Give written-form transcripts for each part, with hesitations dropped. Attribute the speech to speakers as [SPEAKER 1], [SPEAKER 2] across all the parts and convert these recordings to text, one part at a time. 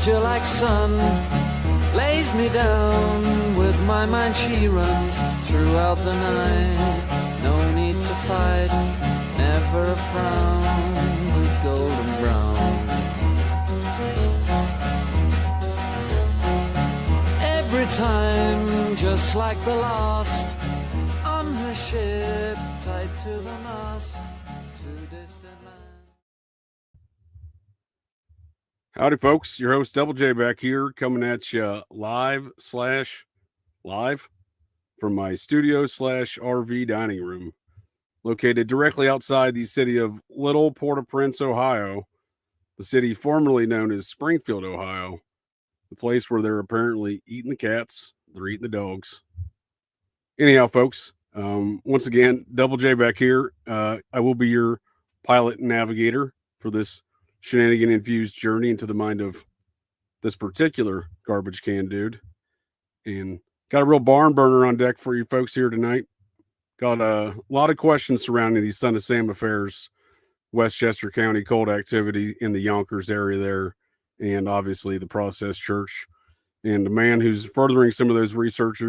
[SPEAKER 1] angel like sun lays me down. With my mind she runs throughout the night. No need to fight, never a frown, with golden brown. Every time, just like the last, on her ship, tied to the mast, to distant land.
[SPEAKER 2] Howdy, folks. Your host, Double J, back here, coming at you live from my studio/RV dining room, located directly outside the city of Little Port-au-Prince, Ohio, the city formerly known as Springfield, Ohio, the place where they're apparently eating the cats, they're eating the dogs. Anyhow, folks, once again, Double J back here. I will be your pilot and navigator for this shenanigan-infused journey into the mind of this particular garbage can dude. And got a real barn burner on deck for you folks here tonight. Got a lot of questions surrounding these Son of Sam affairs, Westchester County cult activity in the Yonkers area there, and obviously the Process Church. And the man who's furthering some of those research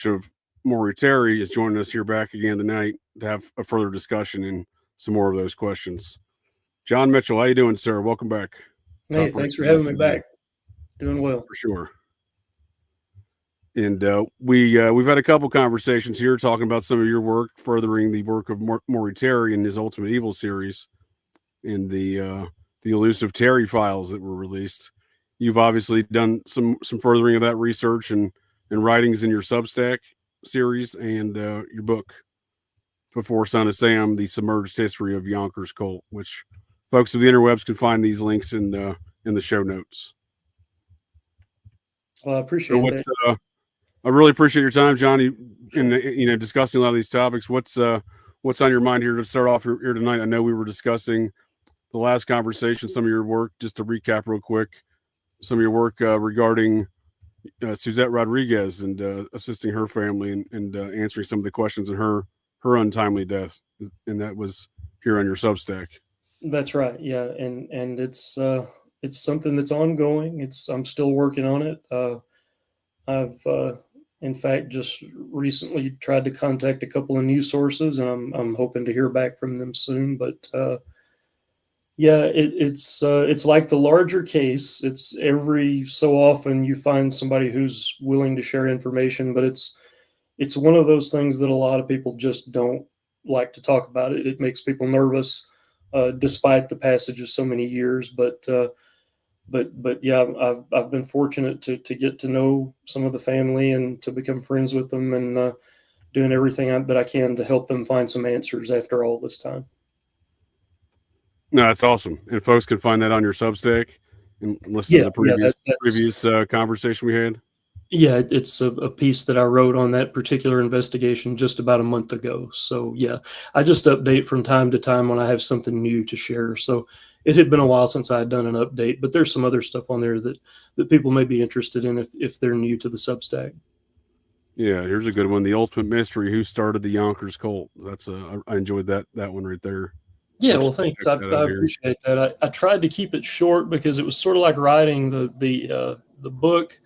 [SPEAKER 2] of Maury Terry is joining us here back again tonight to have a further discussion and some more of those questions. John Mitchell, how you doing, sir? Welcome back.
[SPEAKER 3] Hey, thanks for having me back. Doing well.
[SPEAKER 2] For sure. And we've had a couple conversations here talking about some of your work, furthering the work of Maury Terry in his Ultimate Evil series and the elusive Terry files that were released. You've obviously done some furthering of that research and writings in your Substack series and your book, Before Son of Sam, The Submerged History of Yonkers Cult, which folks of the interwebs can find these links in the show notes.
[SPEAKER 3] Well, I appreciate that.
[SPEAKER 2] I really appreciate your time, John, in discussing a lot of these topics. What's on your mind here to start off here tonight? I know we were discussing the last conversation, some of your work, just to recap real quick, some of your work regarding Suzette Rodriguez and assisting her family and answering some of the questions in her untimely death. And that was here on your Substack.
[SPEAKER 3] That's right. Yeah. And it's something that's ongoing. I'm still working on it. I've, in fact, just recently tried to contact a couple of news sources, and I'm hoping to hear back from them soon. But yeah, it's like the larger case. It's every so often you find somebody who's willing to share information, but it's one of those things that a lot of people just don't like to talk about. It makes people nervous, despite the passage of so many years. But yeah, I've been fortunate to get to know some of the family and to become friends with them, and doing everything that I can to help them find some answers after all this time.
[SPEAKER 2] No, that's awesome. And folks can find that on your Substack and listen to the previous conversation we had.
[SPEAKER 3] Yeah, it's a piece that I wrote on that particular investigation just about a month ago. So yeah, I just update from time to time when I have something new to share. So it had been a while since I had done an update, but there's some other stuff on there that people may be interested in if they're new to the Substack.
[SPEAKER 2] Yeah, here's a good one. The Ultimate Mystery, Who Started the Yonkers Cult. I enjoyed that one right there.
[SPEAKER 3] Yeah, well, thanks. I appreciate that. I tried to keep it short because it was sort of like writing the book.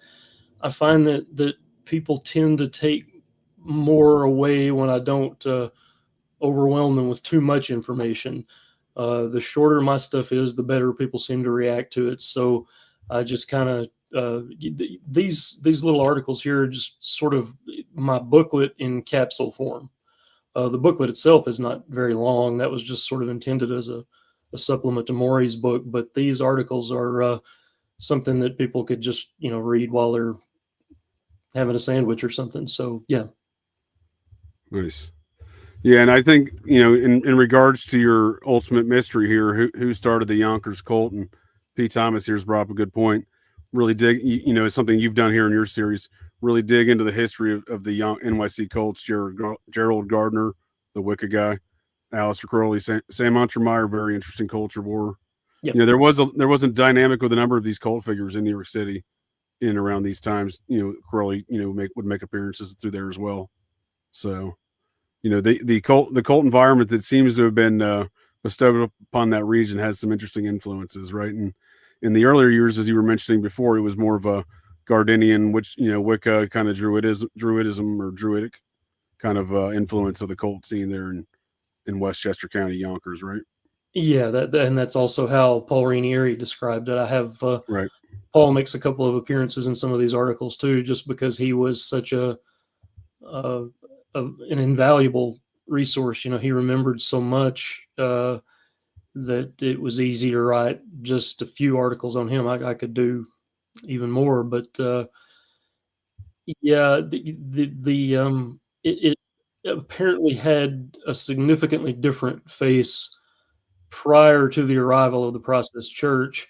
[SPEAKER 3] I find that people tend to take more away when I don't overwhelm them with too much information. The shorter my stuff is, the better people seem to react to it. So I just kind of these little articles here are just sort of my booklet in capsule form. The booklet itself is not very long. That was just sort of intended as a supplement to Maury's book. But these articles are something that people could just read while they're having a sandwich or something. So yeah.
[SPEAKER 2] Nice. Yeah, and I think, in regards to your ultimate mystery here, who started the Yonkers Cult, and P. Thomas here's brought up a good point. Really dig, it's something you've done here in your series. Really dig into the history of the young NYC cults. Gerald Gardner, the Wicca guy, Aleister Crowley, Sam Untermeyer, very interesting culture war. Yep. There was a dynamic with a number of these cult figures in New York City in and around these times. Crowley, would make appearances through there as well. So, the cult environment that seems to have been bestowed upon that region has some interesting influences, right? And in the earlier years, as you were mentioning before, it was more of a Gardenian, which, Wicca kind of druidism or druidic kind of influence of the cult scene there in Westchester County, Yonkers, right?
[SPEAKER 3] Yeah, and that's also how Paul Rainieri described it. I have
[SPEAKER 2] Right.
[SPEAKER 3] Paul makes a couple of appearances in some of these articles too, just because he was such an invaluable resource. He remembered so much that it was easy to write just a few articles on him. I could do even more, but yeah, it apparently had a significantly different face prior to the arrival of the Process Church,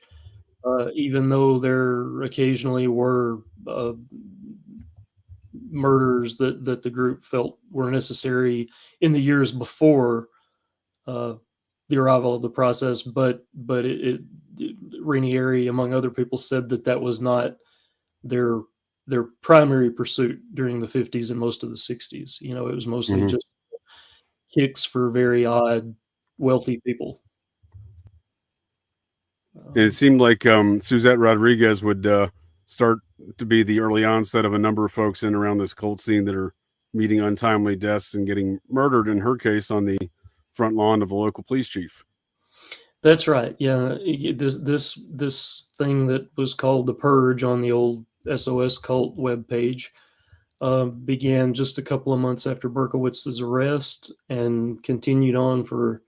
[SPEAKER 3] even though there occasionally were murders that the group felt were necessary in the years before the arrival of the Process, but Rainieri, among other people, said that was not their primary pursuit during the 50s and most of the 60s. It was mostly just kicks for very odd, wealthy people.
[SPEAKER 2] And it seemed like Suzette Rodriguez would start to be the early onset of a number of folks in around this cult scene that are meeting untimely deaths and getting murdered, in her case, on the front lawn of a local police chief.
[SPEAKER 3] That's right. Yeah, this thing that was called the Purge on the old SOS Cult webpage began just a couple of months after Berkowitz's arrest and continued on for,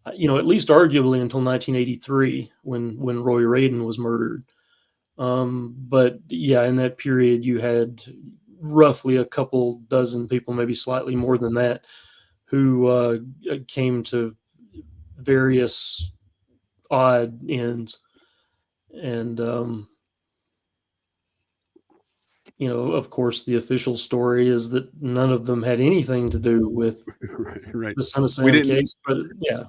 [SPEAKER 3] at least arguably until 1983 when Roy Radin was murdered. But yeah, in that period, you had roughly a couple dozen people, maybe slightly more than that, who came to various odd ends. And, of course, the official story is that none of them had anything to do with
[SPEAKER 2] right.
[SPEAKER 3] the Son of Sam case. But yeah,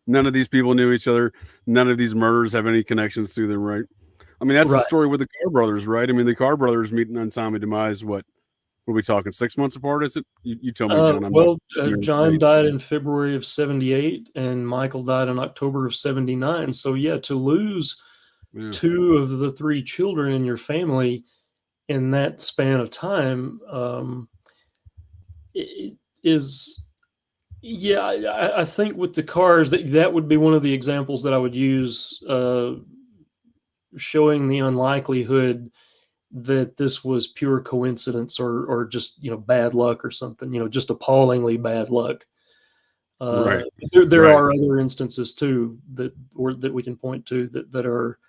[SPEAKER 2] None of these people knew each other. None of these murders have any connections to them, right? I mean, that's the story with the Carr brothers, right? I mean, the Carr brothers meet an untimely demise. What are we talking? 6 months apart? Is it? You tell me, John.
[SPEAKER 3] John died in February of 78, and Michael died in October of 79. So yeah, to lose two of the three children in your family in that span of time is. Yeah, I think with the Carrs, that would be one of the examples that I would use, showing the unlikelihood that this was pure coincidence or just bad luck or something. Just appallingly bad luck.
[SPEAKER 2] Right.
[SPEAKER 3] There are other instances too that we can point to that are,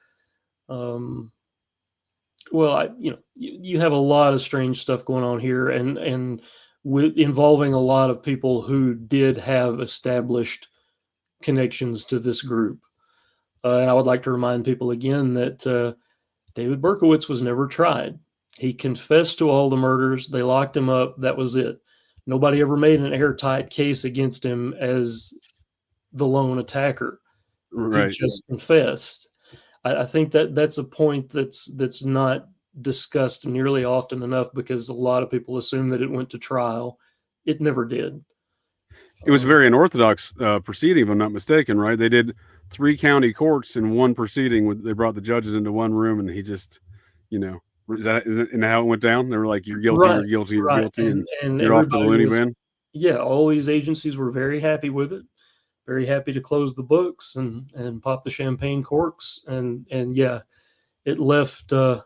[SPEAKER 3] you have a lot of strange stuff going on here, and involving a lot of people who did have established connections to this group. And I would like to remind people again that David Berkowitz was never tried. He confessed to all the murders. They locked him up. That was it. Nobody ever made an airtight case against him as the lone attacker. Right. He just confessed. I think that's a point that's not discussed nearly often enough, because a lot of people assume that it went to trial. It never did.
[SPEAKER 2] It was a very unorthodox proceeding, if I'm not mistaken, right? They did 3 county courts in one proceeding. They brought the judges into one room, and he just, is that how it went down? They were like, "You're guilty, you're guilty, you're guilty," and you're off to the loony bin.
[SPEAKER 3] Yeah, all these agencies were very happy with it, very happy to close the books and pop the champagne corks, and yeah, it left. To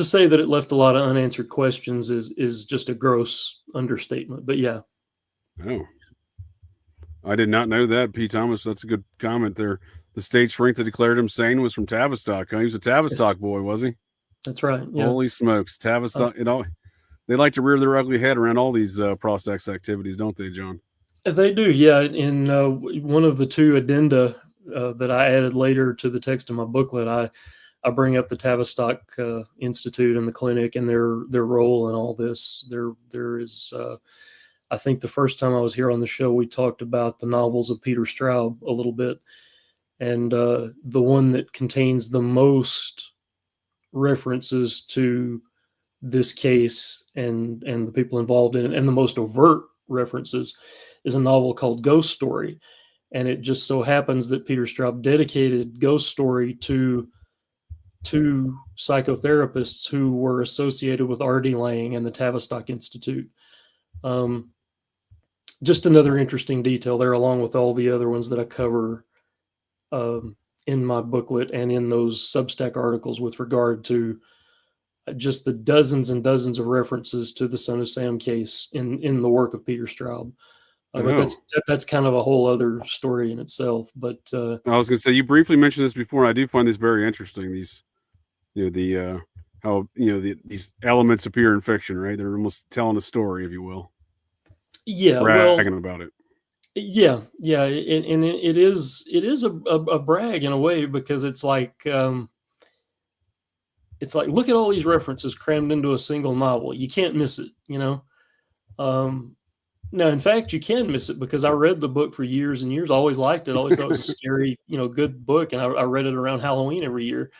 [SPEAKER 3] say that it left a lot of unanswered questions is just a gross understatement. But yeah.
[SPEAKER 2] Oh, I did not know that, P. Thomas. That's a good comment there. The state shrink that declared him sane was from Tavistock. He was a Tavistock boy, was he?
[SPEAKER 3] That's right. Yeah.
[SPEAKER 2] Holy smokes, Tavistock! They like to rear their ugly head around all these process activities, don't they, John?
[SPEAKER 3] They do. Yeah. In one of the 2 addenda that I added later to the text of my booklet, I bring up the Tavistock Institute and the clinic and their role in all this. There is, I think the first time I was here on the show, we talked about the novels of Peter Straub a little bit, and the one that contains the most references to this case and the people involved in it, and the most overt references, is a novel called Ghost Story. And it just so happens that Peter Straub dedicated Ghost Story to two psychotherapists who were associated with R.D. Laing and the Tavistock Institute. Just another interesting detail there, along with all the other ones that I cover in my booklet and in those Substack articles with regard to just the dozens and dozens of references to the Son of Sam case in the work of Peter Straub. But that's kind of a whole other story in itself. But
[SPEAKER 2] I was going to say, you briefly mentioned this before, and I do find this very interesting. These, how these elements appear in fiction, right? They're almost telling a story, if you will.
[SPEAKER 3] Yeah,
[SPEAKER 2] bragging about it.
[SPEAKER 3] Yeah, and it is a brag in a way, because it's like look at all these references crammed into a single novel. You can't miss it, Now, in fact, you can miss it, because I read the book for years and years. I always liked it. I always thought it was a scary, good book, and I read it around Halloween every year.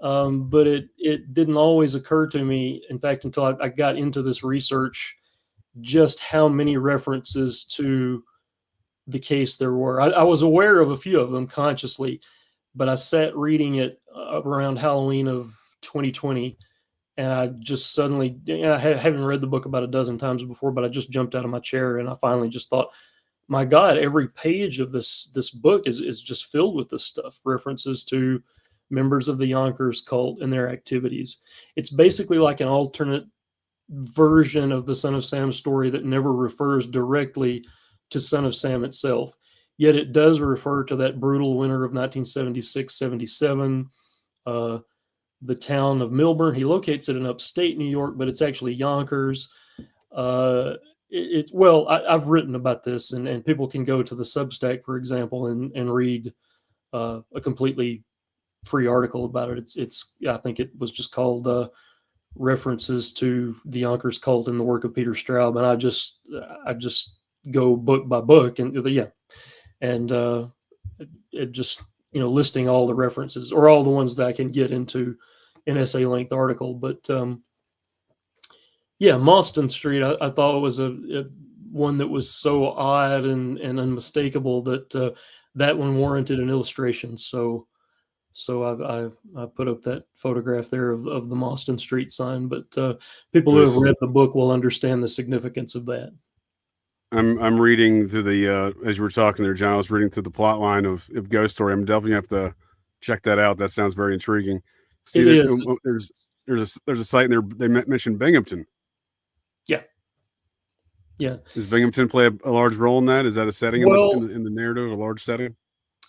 [SPEAKER 3] But it didn't always occur to me, in fact, until I got into this research, just how many references to the case there were. I was aware of a few of them consciously, but I sat reading it around Halloween of 2020, and I just suddenly, I haven't read the book about a dozen times before, but I just jumped out of my chair, and I finally just thought, my God, every page of this book is just filled with this stuff, references to members of the Yonkers Cult and their activities. It's basically like an alternate version of the Son of Sam story that never refers directly to Son of Sam itself, yet it does refer to that brutal winter of 1976-77, the town of Milburn. He locates it in upstate New York, but it's actually Yonkers. I've written about this, and people can go to the Substack, for example, and read a completely free article about it. I think it was just called references to the Yonkers Cult and the work of Peter Straub, and I just go book by book, and it just listing all the references, or all the ones that I can get into an essay length article. But Mauston Street, I thought it was a one that was so odd and unmistakable that that one warranted an illustration. So I put up that photograph there of the Mauston Street sign. But people who have read the book will understand the significance of that.
[SPEAKER 2] I'm reading through the as you were talking there, John. I was reading through the plot line of Ghost Story. I'm definitely have to check that out. That sounds very intriguing. See, there's a site in there. They mentioned Binghamton. Yeah. Does Binghamton play a large role in that? Is that a setting in the narrative, a large setting?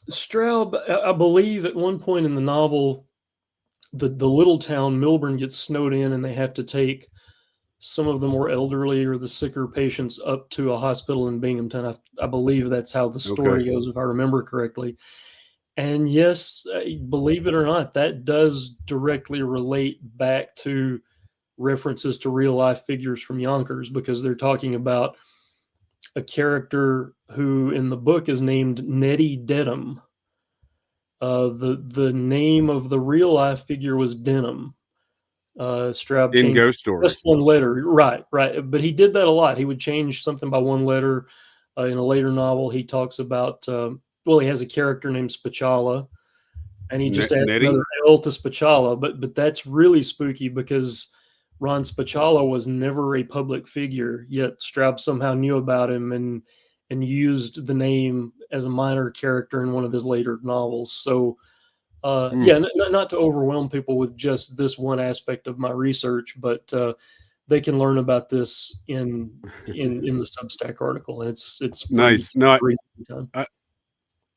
[SPEAKER 3] Straub, I believe, at one point in the novel, the little town Milburn gets snowed in, and they have to take some of the more elderly or the sicker patients up to a hospital in Binghamton. I believe that's how the story goes, if I remember correctly. And yes, believe it or not, that does directly relate back to references to real life figures from Yonkers, because they're talking about a character who in the book is named Nettie Dedham. The name of the real life figure was Denham. Straub
[SPEAKER 2] in
[SPEAKER 3] changed
[SPEAKER 2] Ghost Story
[SPEAKER 3] just one letter, right? But he did that a lot. He would change something by one letter. In a later novel, he talks about he has a character named Spichala, and he just adds another L to Spichala. But that's really spooky, because Ron Spichala was never a public figure, yet Straub somehow knew about him and used the name as a minor character in one of his later novels. So, not to overwhelm people with just this one aspect of my research, but they can learn about this in the Substack article, and it's
[SPEAKER 2] nice. No,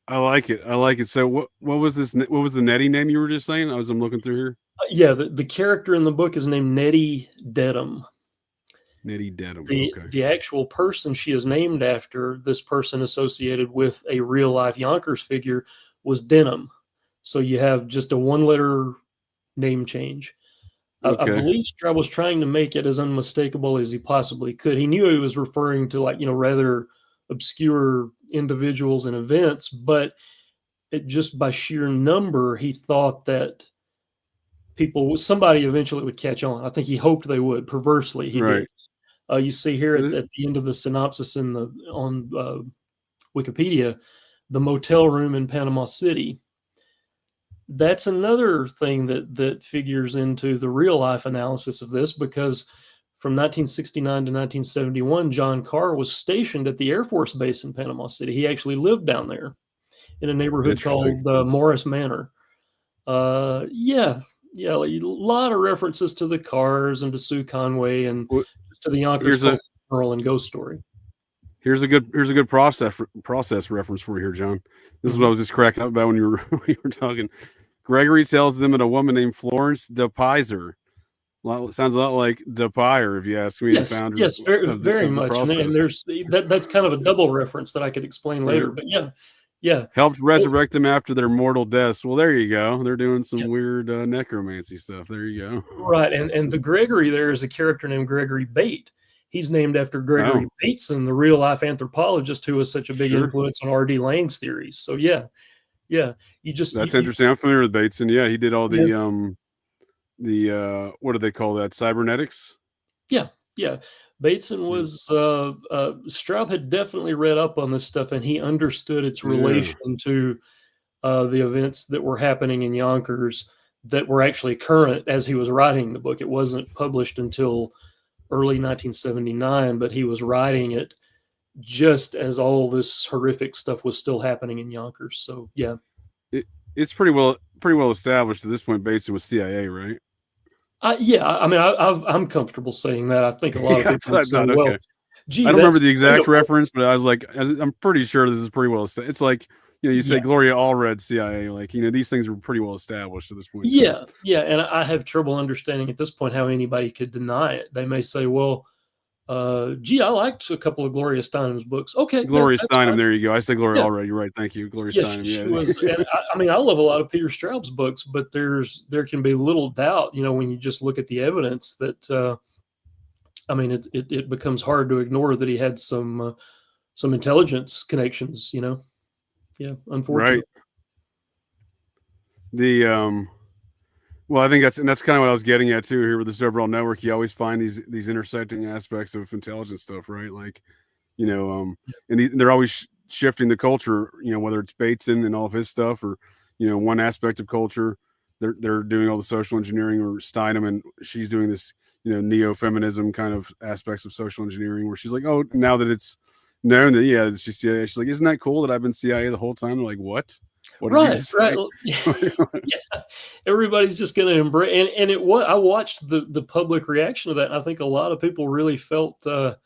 [SPEAKER 2] I like it. I like it. So, what was this? What was the Nettie name you were just saying? I'm looking through here.
[SPEAKER 3] The character in the book is named Nettie Dedham.
[SPEAKER 2] Nettie Dedham.
[SPEAKER 3] The actual person she is named after, this person associated with a real life Yonkers figure, was Denham. So you have just a one letter name change. I believe Straub was trying to make it as unmistakable as he possibly could. He knew he was referring to rather obscure individuals and events, but just by sheer number, he thought that somebody eventually would catch on. I think he hoped they would. Perversely, he did. You see here at the end of the synopsis on Wikipedia, the motel room in Panama City. That's another thing that figures into the real life analysis of this, because from 1969 to 1971, John Carr was stationed at the Air Force Base in Panama City. He actually lived down there in a neighborhood called Morris Manor. Yeah, a lot of references to the Carrs and to Sue Conway and to the Yonkers Cult and Ghost Story.
[SPEAKER 2] Here's a good process reference for you here, John. This is what I was just cracking up about when you were talking. Gregory tells them that a woman named Florence DePizer. Sounds a lot like DePire, if you ask me.
[SPEAKER 3] Yes, very much. And there's that's kind of a double reference that I could explain later. But yeah.
[SPEAKER 2] Helped resurrect them after their mortal deaths. Well, there you go. They're doing some weird necromancy stuff. There you go.
[SPEAKER 3] Right, and the Gregory there is a character named Gregory Bate. He's named after Gregory Bateson, the real life anthropologist who was such a big influence on R.D. Laing's theories. So yeah. That's
[SPEAKER 2] interesting. I'm familiar with Bateson. Yeah, he did all the what do they call that? Cybernetics?
[SPEAKER 3] Yeah. Bateson was Straub had definitely read up on this stuff, and he understood its relation to the events that were happening in Yonkers that were actually current as he was writing the book. It wasn't published until early 1979, but he was writing it just as all this horrific stuff was still happening in Yonkers. So yeah,
[SPEAKER 2] it's pretty well established at this point. Bateson was CIA, right?
[SPEAKER 3] I'm comfortable saying that. I think a lot of people would say, well, gee,
[SPEAKER 2] I don't remember the exact reference, but I was like, I'm pretty sure this is pretty well established. It's like, you say Gloria Allred CIA, like, these things were pretty well established at this point.
[SPEAKER 3] Yeah. And I have trouble understanding at this point how anybody could deny it. They may say, well, I liked a couple of Gloria Steinem's books. Okay.
[SPEAKER 2] Gloria Steinem, there you go. I said Gloria Allred. You're right. Thank you. Gloria Steinem.
[SPEAKER 3] She was, and I love a lot of Peter Straub's books, but there can be little doubt, when you just look at the evidence that, it becomes hard to ignore that he had some intelligence connections, Yeah, unfortunately.
[SPEAKER 2] Right. Well, I think that's kind of what I was getting at too here with this overall network. You always find these intersecting aspects of intelligence stuff, right? Like, and they're always shifting the culture. Whether it's Bateson and all of his stuff, or one aspect of culture, they're doing all the social engineering, or Steinem and she's doing this neo-feminism kind of aspects of social engineering, where she's like, oh, now that it's known that she's CIA, she's like, isn't that cool that I've been CIA the whole time? They're like, what?
[SPEAKER 3] Right. Yeah. Everybody's just going to embrace, and I watched the public reaction to that, and I think a lot of people really felt, that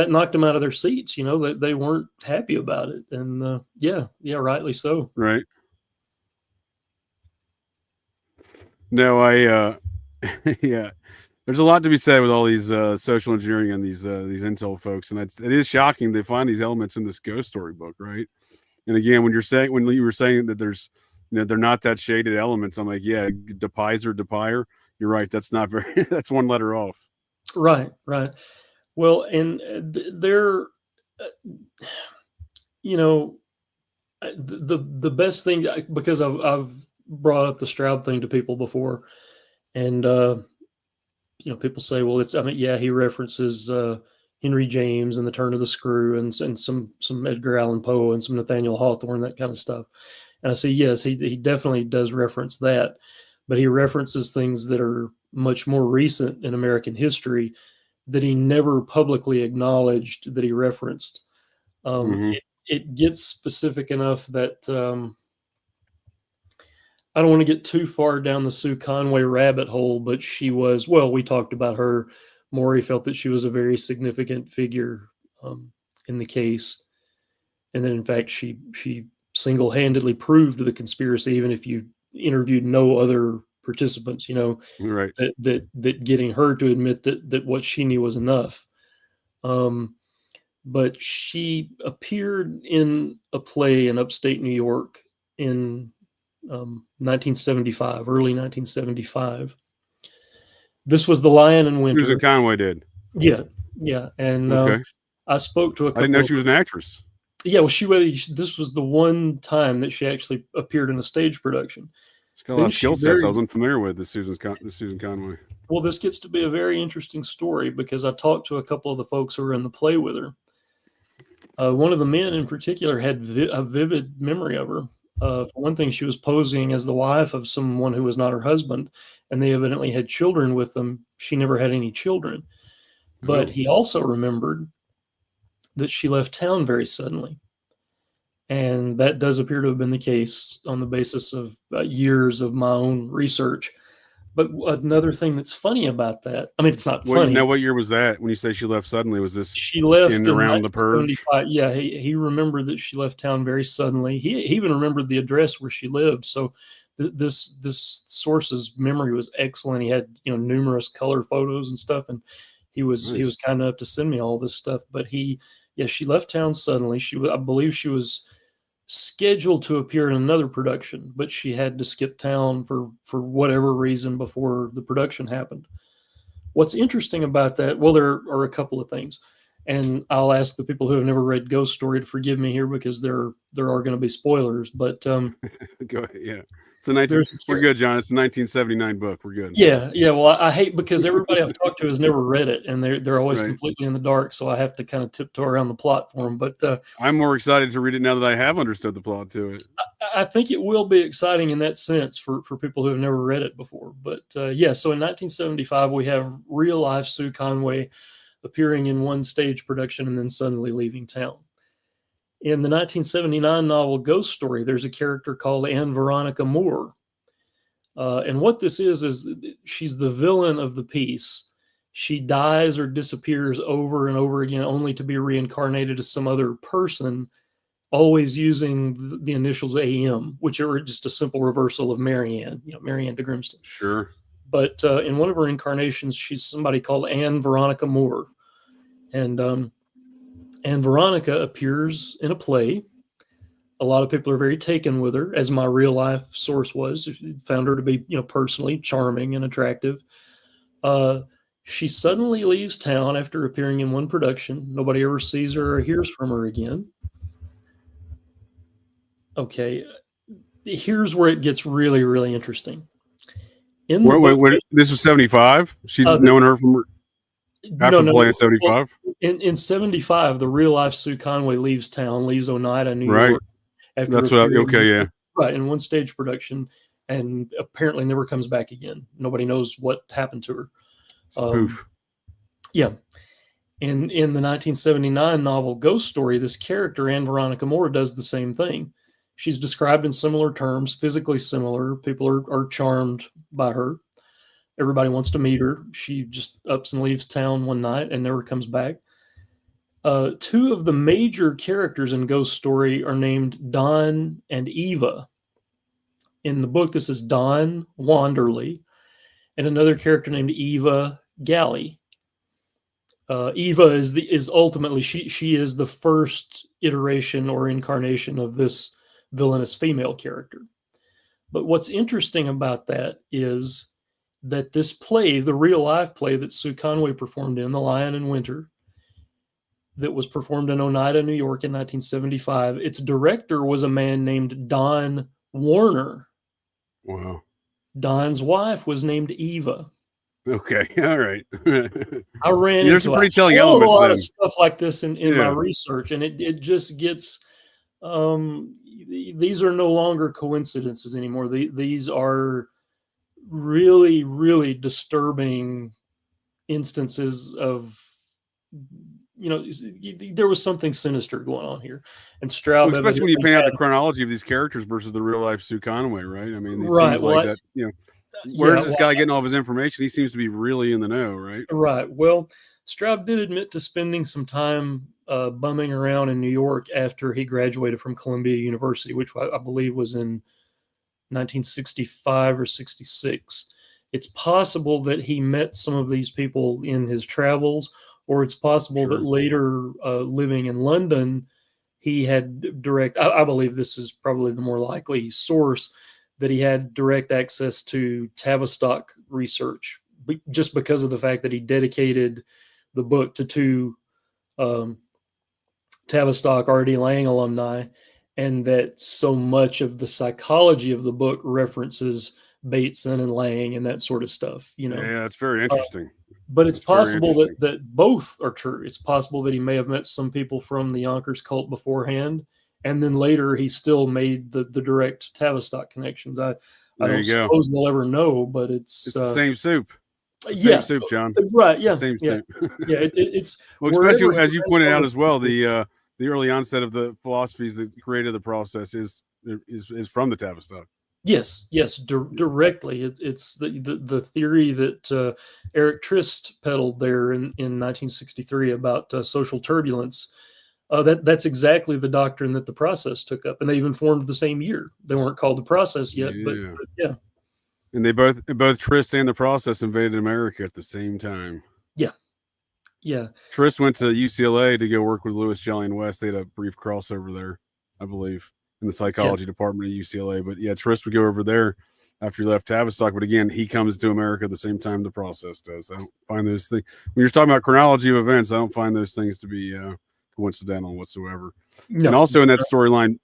[SPEAKER 3] knocked them out of their seats. That they weren't happy about it, and rightly so.
[SPEAKER 2] Right. No, there's a lot to be said with all these social engineering and these intel folks, and it is shocking to find these elements in this ghost story book, right? And again, when you were saying that there's, they're not that shaded elements, I'm like, yeah, DePire, you're right. That's not very. That's one letter off.
[SPEAKER 3] Right. Well, and they're, the best thing, because I've brought up the Straub thing to people before, and people say, well, he references Henry James and The Turn of the Screw and some Edgar Allan Poe and some Nathaniel Hawthorne, that kind of stuff. And I say, yes, he definitely does reference that, but he references things that are much more recent in American history that he never publicly acknowledged that he referenced. It gets specific enough that I don't want to get too far down the Sue Conway rabbit hole, but we talked about her. Maury felt that she was a very significant figure in the case. And then, in fact, she single-handedly proved the conspiracy, even if you interviewed no other participants,
[SPEAKER 2] right.
[SPEAKER 3] that getting her to admit that what she knew was enough. But she appeared in a play in upstate New York in 1975, early 1975. This was The Lion in Winter.
[SPEAKER 2] Susan Conway did.
[SPEAKER 3] Yeah. And I spoke to a couple.
[SPEAKER 2] I didn't know she was an actress.
[SPEAKER 3] Yeah, well, this was the one time that she actually appeared in a stage production.
[SPEAKER 2] She's got a lot of skill sets I was unfamiliar with, this Susan Conway.
[SPEAKER 3] Well, this gets to be a very interesting story, because I talked to a couple of the folks who were in the play with her. One of the men in particular had a vivid memory of her. For one thing, she was posing as the wife of someone who was not her husband, and they evidently had children with them. She never had any children. But
[SPEAKER 2] Oh.
[SPEAKER 3] he also remembered that she left town very suddenly. And that does appear to have been the case on the basis of years of my own research. But another thing that's funny about that, I mean, it's not funny.
[SPEAKER 2] Now, what year was that? When you say she left suddenly, was this
[SPEAKER 3] She left
[SPEAKER 2] in
[SPEAKER 3] in
[SPEAKER 2] around the purge?
[SPEAKER 3] 1975. Yeah, he remembered that she left town very suddenly. He even remembered the address where she lived. So this source's memory was excellent. He had numerous color photos and stuff, and he was kind enough to send me all this stuff. But she left town suddenly. I believe she was scheduled to appear in another production, but she had to skip town for whatever reason before the production happened. What's interesting about that, well, there are a couple of things, and I'll ask the people who have never read Ghost Story to forgive me here because there are going to be spoilers. But
[SPEAKER 2] Go ahead, yeah. We're good, John. It's a 1979 book. We're good.
[SPEAKER 3] Yeah. Well, I hate because everybody I've talked to has never read it, and they're always completely in the dark. So I have to kind of tiptoe around the plot for them. But
[SPEAKER 2] I'm more excited to read it now that I have understood the plot to it.
[SPEAKER 3] I think it will be exciting in that sense for people who have never read it before. But so in 1975 we have real life Sue Conway appearing in one stage production and then suddenly leaving town. In the 1979 novel Ghost Story, there's a character called Anne Veronica Moore. And what this is she's the villain of the piece. She dies or disappears over and over again, only to be reincarnated as some other person, always using the initials AM, which are just a simple reversal of Marianne, Marianne de Grimston.
[SPEAKER 2] Sure.
[SPEAKER 3] But in one of her incarnations, she's somebody called Anne Veronica Moore. And Anne Veronica appears in a play. A lot of people are very taken with her, as my real life source was. Found her to be, personally charming and attractive. She suddenly leaves town after appearing in one production. Nobody ever sees her or hears from her again. Okay, here's where it gets really, really interesting.
[SPEAKER 2] Wait, this was 75? She'd known her from after playing 75?
[SPEAKER 3] Well, in 75, the real life Sue Conway leaves town, leaves Oneida, New York.
[SPEAKER 2] That's what yeah.
[SPEAKER 3] Right, in one stage production, and apparently never comes back again. Nobody knows what happened to her.
[SPEAKER 2] Spoof.
[SPEAKER 3] Yeah. In the 1979 novel Ghost Story, this character, Anne Veronica Moore, does the same thing. She's described in similar terms, physically similar. People are charmed by her. Everybody wants to meet her. She just ups and leaves town one night and never comes back. Two of the major characters in Ghost Story are named Don and Eva. In the book, this is Don Wanderley and another character named Eva Galley. Eva is ultimately, she is the first iteration or incarnation of this villainous female character. But what's interesting about that is that this play, the real life play that Sue Conway performed in, The Lion in Winter, that was performed in Oneida, New York in 1975, its director was a man named Don Warner.
[SPEAKER 2] Wow.
[SPEAKER 3] Don's wife was named Eva.
[SPEAKER 2] Okay, all right.
[SPEAKER 3] I ran
[SPEAKER 2] There's some
[SPEAKER 3] into
[SPEAKER 2] pretty telling
[SPEAKER 3] a
[SPEAKER 2] elements
[SPEAKER 3] lot
[SPEAKER 2] then.
[SPEAKER 3] of stuff like this in my research, and it just gets these are no longer coincidences anymore. These are really, really disturbing instances of, there was something sinister going on here. And Straub,
[SPEAKER 2] well, especially when you paint out the chronology of these characters versus the real life Sue Conway, right? I mean, it seems like that, where's this guy getting all of his information? He seems to be really in the know, right?
[SPEAKER 3] Right. Well, Straub did admit to spending some time bumming around in New York after he graduated from Columbia University, which I believe was in 1965 or 66. It's possible that he met some of these people in his travels, or it's possible that later, living in London, he had direct, I believe this is probably the more likely source, that he had direct access to Tavistock research, just because of the fact that he dedicated the book to two Tavistock R.D. Lang alumni, and that so much of the psychology of the book references Bateson and Lang and that sort of stuff, you know.
[SPEAKER 2] Yeah, that's very interesting.
[SPEAKER 3] But it's
[SPEAKER 2] That's very
[SPEAKER 3] possible
[SPEAKER 2] interesting.
[SPEAKER 3] that both are true. It's possible that he may have met some people from the Yonkers cult beforehand, and then later he still made the direct Tavistock connections. I
[SPEAKER 2] There
[SPEAKER 3] don't
[SPEAKER 2] you go.
[SPEAKER 3] suppose we'll ever know, but
[SPEAKER 2] It's the same soup. It's the
[SPEAKER 3] yeah,
[SPEAKER 2] same soup, John.
[SPEAKER 3] right,
[SPEAKER 2] It's
[SPEAKER 3] yeah,
[SPEAKER 2] the same
[SPEAKER 3] yeah,
[SPEAKER 2] soup.
[SPEAKER 3] yeah. It's
[SPEAKER 2] Well,
[SPEAKER 3] wherever
[SPEAKER 2] especially
[SPEAKER 3] he
[SPEAKER 2] as you
[SPEAKER 3] went
[SPEAKER 2] pointed
[SPEAKER 3] on
[SPEAKER 2] out
[SPEAKER 3] the
[SPEAKER 2] as well,
[SPEAKER 3] surface.
[SPEAKER 2] the early onset of the philosophies that created the process is from the Tavistock.
[SPEAKER 3] Yes, yes, directly. It's the theory that Eric Trist peddled there in 1963 about social turbulence. That's exactly the doctrine that the process took up, and they even formed the same year. They weren't called the process yet, but
[SPEAKER 2] Yeah.
[SPEAKER 3] yeah,
[SPEAKER 2] And they both Trist and the process invaded America at the same time.
[SPEAKER 3] yeah, yeah.
[SPEAKER 2] Trist went to UCLA to go work with Louis Jolyon West. They had a brief crossover there, I believe, in the psychology department at UCLA. But yeah, Trist would go over there after he left Tavistock. But again, he comes to America at the same time the process does. I don't find those things, when you're talking about chronology of events, I don't find those things to be coincidental whatsoever.
[SPEAKER 3] No,
[SPEAKER 2] And also in that storyline,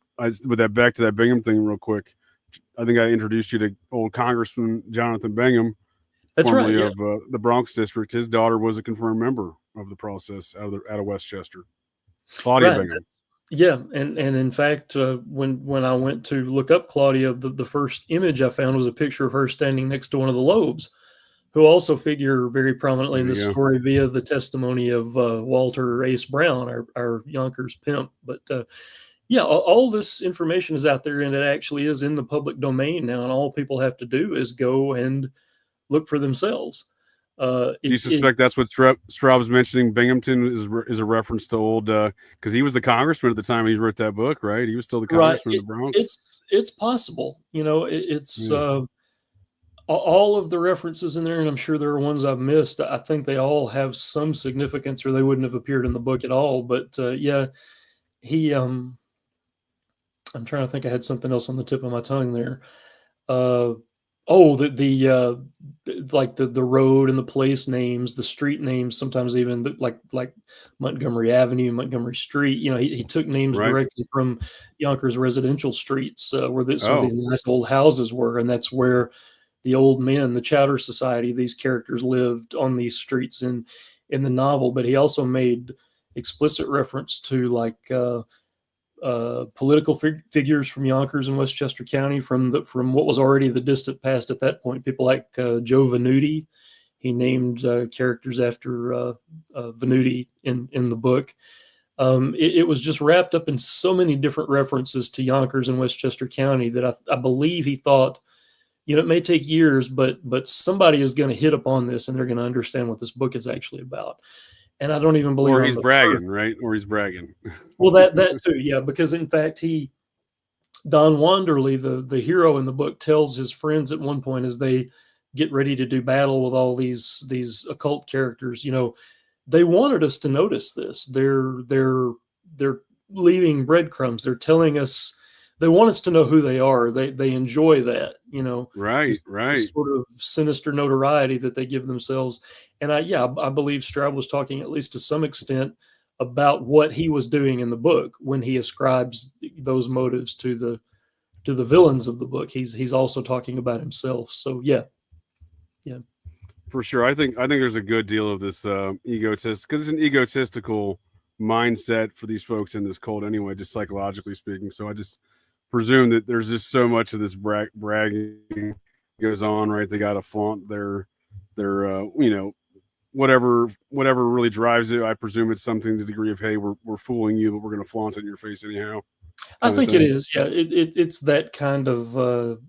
[SPEAKER 2] with that back to that Bingham thing real quick, I think I introduced you to old Congressman Jonathan Bingham,
[SPEAKER 3] that's right.
[SPEAKER 2] formerly
[SPEAKER 3] Yeah.
[SPEAKER 2] of the Bronx district. His daughter was a confirmed member of the process out of Westchester, Claudia
[SPEAKER 3] Right.
[SPEAKER 2] Bingham.
[SPEAKER 3] Yeah, and in fact, when I went to look up Claudia, the first image I found was a picture of her standing next to one of the Lobes, who also figure very prominently in
[SPEAKER 2] There
[SPEAKER 3] the
[SPEAKER 2] you go.
[SPEAKER 3] story via the testimony of Walter Ace Brown, our Yonkers pimp. But yeah, all this information is out there, and it actually is in the public domain now, and all people have to do is go and look for themselves.
[SPEAKER 2] Do you suspect that's what Straub's mentioning? Binghamton is a reference to old, because he was the congressman at the time he wrote that book, right? He was still the
[SPEAKER 3] right?
[SPEAKER 2] congressman of the Bronx.
[SPEAKER 3] It's possible, you know. It's
[SPEAKER 2] Yeah.
[SPEAKER 3] all of the references in there, and I'm sure there are ones I've missed. I think they all have some significance, or they wouldn't have appeared in the book at all. But yeah, he. I'm trying to think. I had something else on the tip of my tongue there. Oh, like the road and the place names, the street names, sometimes even like Montgomery Avenue, Montgomery Street. You know, he took names
[SPEAKER 2] Right.
[SPEAKER 3] directly from Yonkers residential streets, where some of
[SPEAKER 2] Oh.
[SPEAKER 3] these nice old houses were, and that's where the old men, the Chowder Society, these characters lived on these streets in the novel. But he also made explicit reference to like political figures from Yonkers and Westchester County from what was already the distant past at that point. People like Joe Venuti. He named characters after Venuti in the book. It was just wrapped up in so many different references to Yonkers and Westchester County that I believe he thought, you know, it may take years, but somebody is going to hit upon this and they're going to understand what this book is actually about. And I don't even believe.
[SPEAKER 2] Or he's bragging, right? Or he's bragging.
[SPEAKER 3] Well, that too, yeah, because in fact Don Wanderley, the hero in the book, tells his friends at one point as they get ready to do battle with all these occult characters, you know, they wanted us to notice this. They're leaving breadcrumbs. They're telling us, they want us to know who they are. They enjoy that, you know,
[SPEAKER 2] Right.
[SPEAKER 3] this sort of sinister notoriety that they give themselves. And I believe Straub was talking at least to some extent about what he was doing in the book when he ascribes those motives to the villains of the book. He's also talking about himself. So yeah.
[SPEAKER 2] For sure. I think there's a good deal of this egotist, because it's an egotistical mindset for these folks in this cult anyway, just psychologically speaking. So I just presume that there's just so much of this bragging goes on, right? They got to flaunt their you know, whatever really drives it. I presume it's something to the degree of, hey, we're fooling you, but we're going to flaunt it in your face anyhow.
[SPEAKER 3] I think it is. Yeah, it's that kind of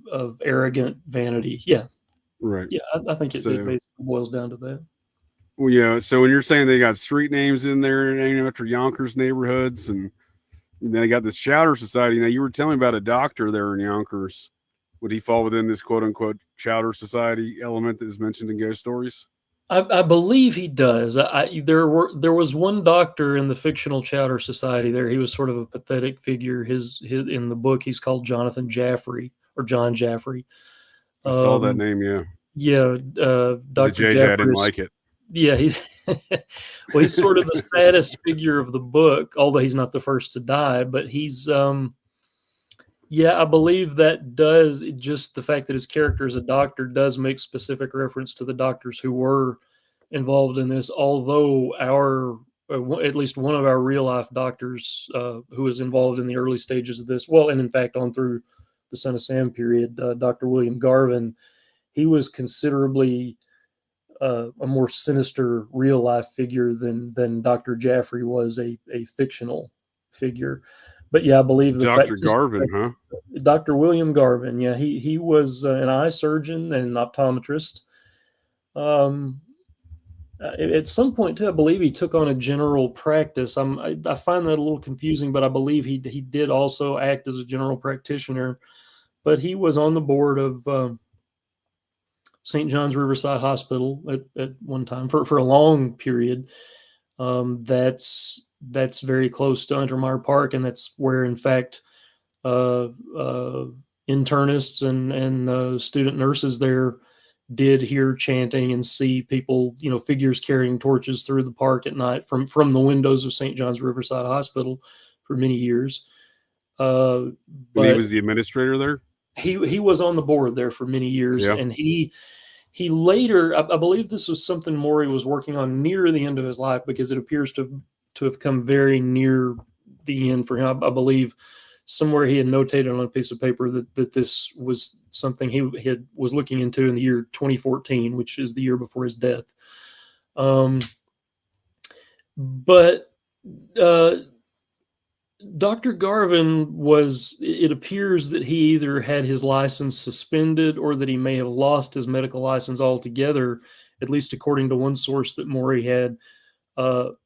[SPEAKER 3] arrogant vanity. Yeah,
[SPEAKER 2] right.
[SPEAKER 3] Yeah, I think it basically boils down to that.
[SPEAKER 2] Well, yeah. So when you're saying they got street names in there named after Yonkers neighborhoods, and then they got this Chowder Society. Now you were telling me about a doctor there in Yonkers. Would he fall within this quote unquote Chowder Society element that is mentioned in ghost stories?
[SPEAKER 3] I believe he does. There was one doctor in the fictional Chowder Society there. He was sort of a pathetic figure. His in the book he's called Jonathan Jaffrey or John Jaffrey.
[SPEAKER 2] I saw that name. Yeah.
[SPEAKER 3] Yeah. Dr.
[SPEAKER 2] JJ,
[SPEAKER 3] Jaffrey.
[SPEAKER 2] I didn't like it.
[SPEAKER 3] Yeah, he's sort of the saddest figure of the book, although he's not the first to die. But he's Yeah, I believe that does. Just the fact that his character is a doctor does make specific reference to the doctors who were involved in this. Although at least one of our real life doctors who was involved in the early stages of this, well, and in fact on through the Son of Sam period, Dr. William Garvin, he was considerably a more sinister real life figure than Dr. Jaffrey was a fictional figure. But yeah, I believe the
[SPEAKER 2] Dr.
[SPEAKER 3] fact
[SPEAKER 2] Garvin, huh?
[SPEAKER 3] Dr. William Garvin, yeah, he was an eye surgeon and optometrist. Um, at some point too, I believe he took on a general practice. I find that a little confusing, but I believe he did also act as a general practitioner. But he was on the board of St. John's Riverside Hospital at one time for a long period. That's very close to Untermeyer Park, and that's where, in fact, internists and student nurses there did hear chanting and see people, figures carrying torches through the park at night from the windows of St. John's Riverside Hospital for many years.
[SPEAKER 2] And he was the administrator there?
[SPEAKER 3] He was on the board there for many years,
[SPEAKER 2] Yeah.
[SPEAKER 3] and he later, I believe this was something Maury was working on near the end of his life, because it appears to have come very near the end for him. I believe somewhere he had notated on a piece of paper that this was something he was looking into in the year 2014, which is the year before his death. But Dr. Garvin it appears that he either had his license suspended or that he may have lost his medical license altogether, at least according to one source that Maury had,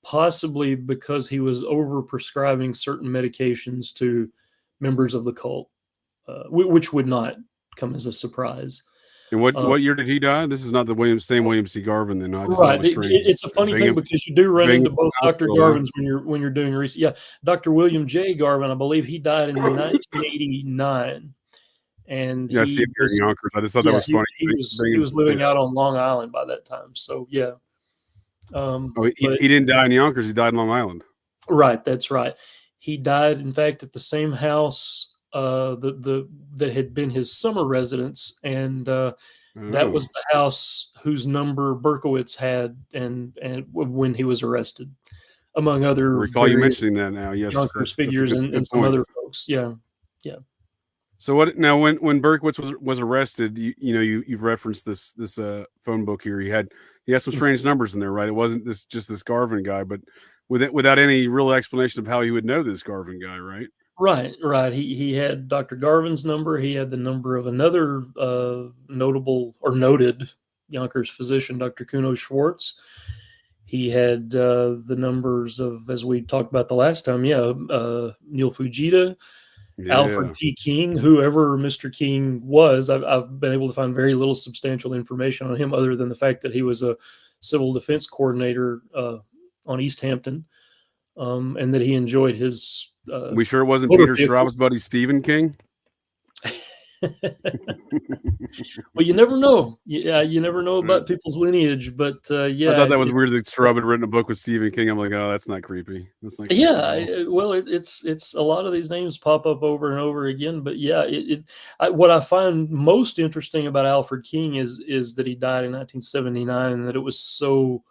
[SPEAKER 3] possibly because he was over-prescribing certain medications to members of the cult, which would not come as a surprise.
[SPEAKER 2] And what year did he die? This is not the same William C. Garvin, then.
[SPEAKER 3] Right. It's a funny thing because you do run into both Dr. Garvins when you're doing research. Yeah, Dr. William J. Garvin, I believe he died in 1989, and
[SPEAKER 2] yeah, see, here in Yonkers. I just thought that was funny.
[SPEAKER 3] He was living out on Long Island by that time. So yeah.
[SPEAKER 2] He didn't die in Yonkers. He died in Long Island.
[SPEAKER 3] Right. That's right. He died, in fact, at the same house that had been his summer residence, and that was the house whose number Berkowitz had, and when he was arrested, among other.
[SPEAKER 2] I recall you mentioning that now. Yes,
[SPEAKER 3] Yonkers figures and some other folks. Yeah, yeah.
[SPEAKER 2] So what now? When Berkowitz was arrested, you've referenced this phone book here. He had some strange numbers in there, right? It wasn't just this Garvin guy, but without any real explanation of how he would know this Garvin guy, right?
[SPEAKER 3] Right. He had Dr. Garvin's number. He had the number of another notable or noted Yonkers physician, Dr. Kuno Schwartz. He had the numbers of, as we talked about the last time, Neil Fujita, Alfred P. King, whoever Mr. King was. I've been able to find very little substantial information on him other than the fact that he was a civil defense coordinator on East Hampton, and that he enjoyed his.
[SPEAKER 2] We sure it wasn't Peter Straub's buddy Stephen King?
[SPEAKER 3] Well, you never know. Yeah, you never know about people's lineage, but yeah.
[SPEAKER 2] I thought that was weird that Straub had written a book with Stephen King. I'm like, oh, that's not creepy. That's not creepy.
[SPEAKER 3] Yeah, well, it's a lot of these names pop up over and over again, but yeah, what I find most interesting about Alfred King is that he died in 1979, and that it was so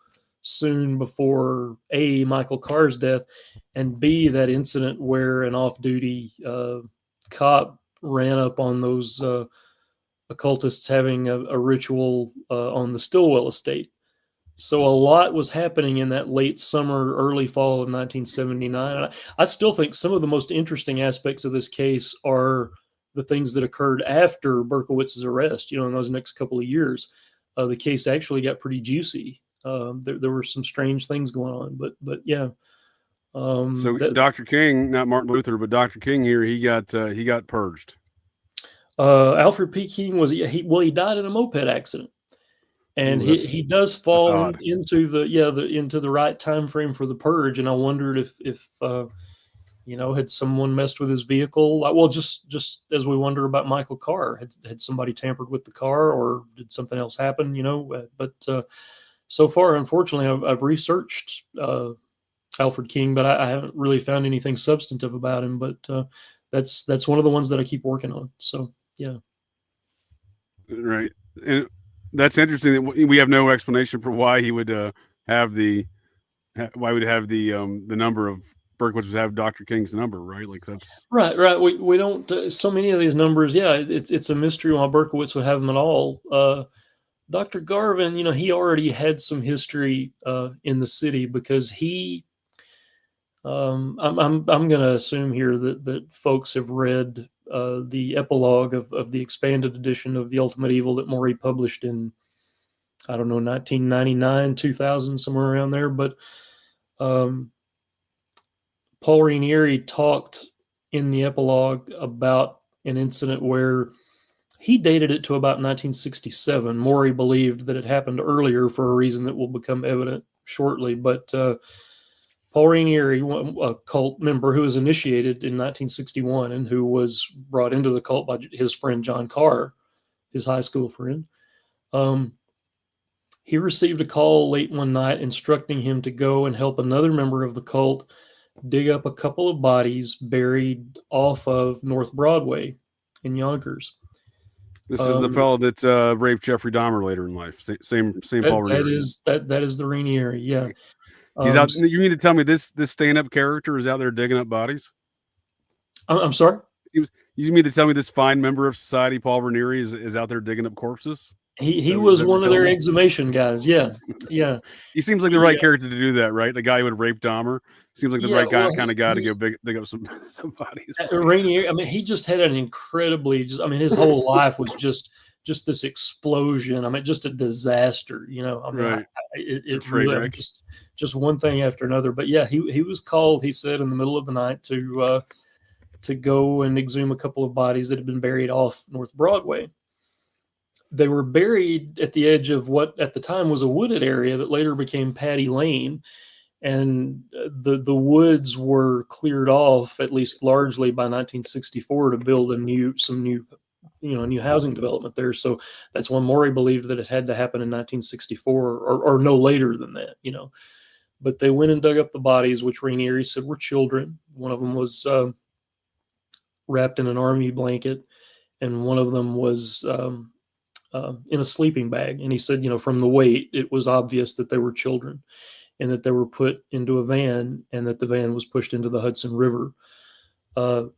[SPEAKER 3] soon before A, Michael Carr's death, and B, that incident where an off-duty cop ran up on those occultists having a ritual on the Stillwell estate. So a lot was happening in that late summer, early fall of 1979. And I still think some of the most interesting aspects of this case are the things that occurred after Berkowitz's arrest. In those next couple of years, the case actually got pretty juicy. There were some strange things going on, but yeah.
[SPEAKER 2] So Dr. King, not Martin Luther, but Dr. King here, he got purged.
[SPEAKER 3] Alfred P. King he died in a moped accident, and he does fall into the right time frame for the purge. And I wondered if had someone messed with his vehicle? Well, just as we wonder about Michael Carr, had somebody tampered with the car, or did something else happen? But so far, unfortunately, I've researched Alfred King, but I haven't really found anything substantive about him. But that's one of the ones that I keep working on. So yeah.
[SPEAKER 2] Right. And that's interesting that we have no explanation for why he would have the number of Berkowitz would have Dr. King's number, right? Like that's
[SPEAKER 3] right. We don't so many of these numbers. Yeah, it's a mystery why Berkowitz would have them at all. Dr. Garvin, he already had some history in the city because he. I'm going to assume here that folks have read the epilogue of the expanded edition of The Ultimate Evil that Maury published in, I don't know, 1999, 2000, somewhere around there. But Paul Ranieri talked in the epilogue about an incident where he dated it to about 1967. Maury believed that it happened earlier for a reason that will become evident shortly. But Paul Ranieri, a cult member who was initiated in 1961 and who was brought into the cult by his friend John Carr, his high school friend, he received a call late one night instructing him to go and help another member of the cult dig up a couple of bodies buried off of North Broadway in Yonkers.
[SPEAKER 2] This is the fellow that raped Jeffrey Dahmer later in life. Same Paul Ranieri.
[SPEAKER 3] That is the Ranieri, yeah.
[SPEAKER 2] He's out. You mean to tell me this stand-up character is out there digging up bodies?
[SPEAKER 3] I'm sorry?
[SPEAKER 2] You mean to tell me this fine member of society, Paul Ranieri, is out there digging up corpses?
[SPEAKER 3] He was one of their exhumation guys. Yeah.
[SPEAKER 2] He seems like the right character to do that, right? The guy who would rape Dahmer seems like the right kind of guy to go dig up some bodies.
[SPEAKER 3] Ranieri, he just had an incredibly his whole life was just this explosion. Just a disaster.
[SPEAKER 2] Right.
[SPEAKER 3] It really just one thing after another. But yeah, he was called. He said in the middle of the night to go and exhume a couple of bodies that had been buried off North Broadway. They were buried at the edge of what at the time was a wooded area that later became Patty Lane. And the woods were cleared off, at least largely, by 1964 to build some new housing development there. So that's when Maury believed that it had to happen in 1964 or no later than that, But they went and dug up the bodies, which Ranieri said were children. One of them was wrapped in an army blanket, and one of them was in a sleeping bag. And he said, from the weight, it was obvious that they were children and that they were put into a van and that the van was pushed into the Hudson River.
[SPEAKER 2] So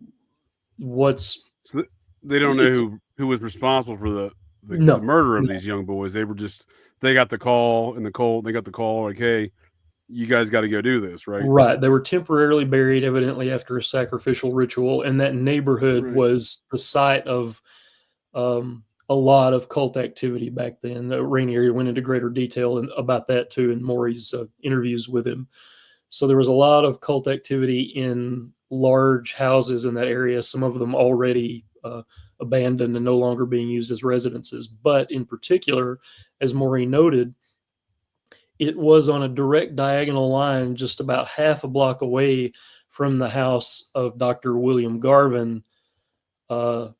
[SPEAKER 2] they don't know who was responsible for the murder of these young boys. They got the call in the Cult. They got the call like, hey, you guys got to go do this, right?
[SPEAKER 3] Right. They were temporarily buried, evidently after a sacrificial ritual, and that neighborhood was the site of a lot of cult activity back then. Ranieri went into greater detail about that too in Maury's interviews with him. So there was a lot of cult activity in large houses in that area, some of them already abandoned and no longer being used as residences. But in particular, as Maury noted, it was on a direct diagonal line just about half a block away from the house of Dr. William Garvin on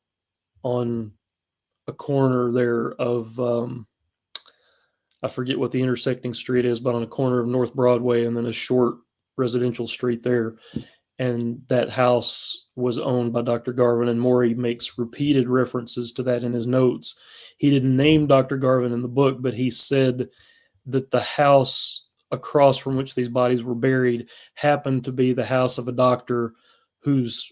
[SPEAKER 3] a corner there of, I forget what the intersecting street is, but on a corner of North Broadway and then a short residential street there. And that house was owned by Dr. Garvin, and Maury makes repeated references to that in his notes. He didn't name Dr. Garvin in the book, but he said that the house across from which these bodies were buried happened to be the house of a doctor whose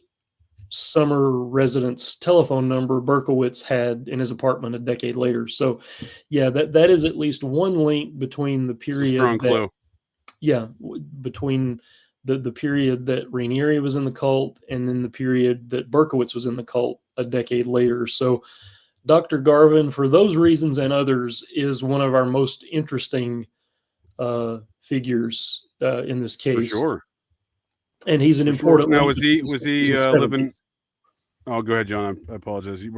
[SPEAKER 3] summer residence telephone number Berkowitz had in his apartment a decade later. So yeah, that is at least one link between the period between the period that Ranieri was in the cult and then the period that Berkowitz was in the cult a decade later. So Dr. Garvin, for those reasons and others, is one of our most interesting figures in this case.
[SPEAKER 2] For sure.
[SPEAKER 3] And he's an important.
[SPEAKER 2] Now, was he living? Oh, go ahead, John. I apologize.
[SPEAKER 3] I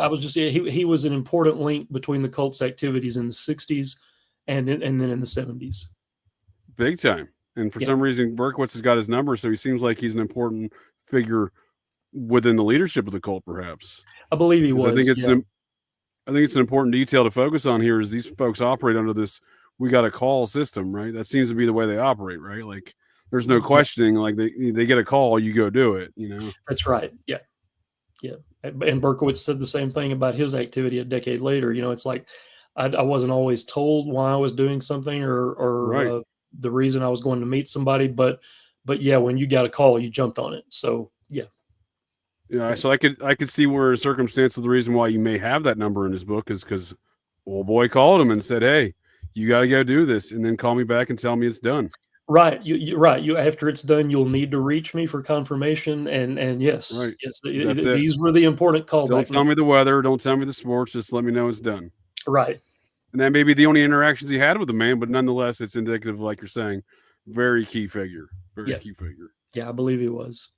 [SPEAKER 3] was just saying he was an important link between the cult's activities in the 60s and then in the 70s.
[SPEAKER 2] Big time. And for some reason, Berkowitz has got his number, so he seems like he's an important figure within the leadership of the cult, perhaps.
[SPEAKER 3] I believe he was.
[SPEAKER 2] I think it's an important detail to focus on here is these folks operate under this "we got a call" system, right? That seems to be the way they operate, right? Like there's no questioning. Like they get a call, you go do it. You know.
[SPEAKER 3] That's right. Yeah. Yeah. And Berkowitz said the same thing about his activity a decade later. You know, it's like I wasn't always told why I was doing something or
[SPEAKER 2] Right.
[SPEAKER 3] the reason I was going to meet somebody, but yeah, when you got a call, you jumped on it. So yeah.
[SPEAKER 2] Yeah. So I could see where a circumstance of the reason why you may have that number in his book is because old boy called him and said, "Hey, you got to go do this, and then call me back and tell me it's done."
[SPEAKER 3] Right. You after it's done, you'll need to reach me for confirmation. And yes,
[SPEAKER 2] Right.
[SPEAKER 3] yes,
[SPEAKER 2] That's it.
[SPEAKER 3] these were the important
[SPEAKER 2] Don't
[SPEAKER 3] callback
[SPEAKER 2] tell me the weather. Don't tell me the sports. Just let me know it's done.
[SPEAKER 3] Right.
[SPEAKER 2] And that may be the only interactions he had with the man, but nonetheless, it's indicative, like you're saying, very key figure. Very key figure.
[SPEAKER 3] Yeah, I believe he was.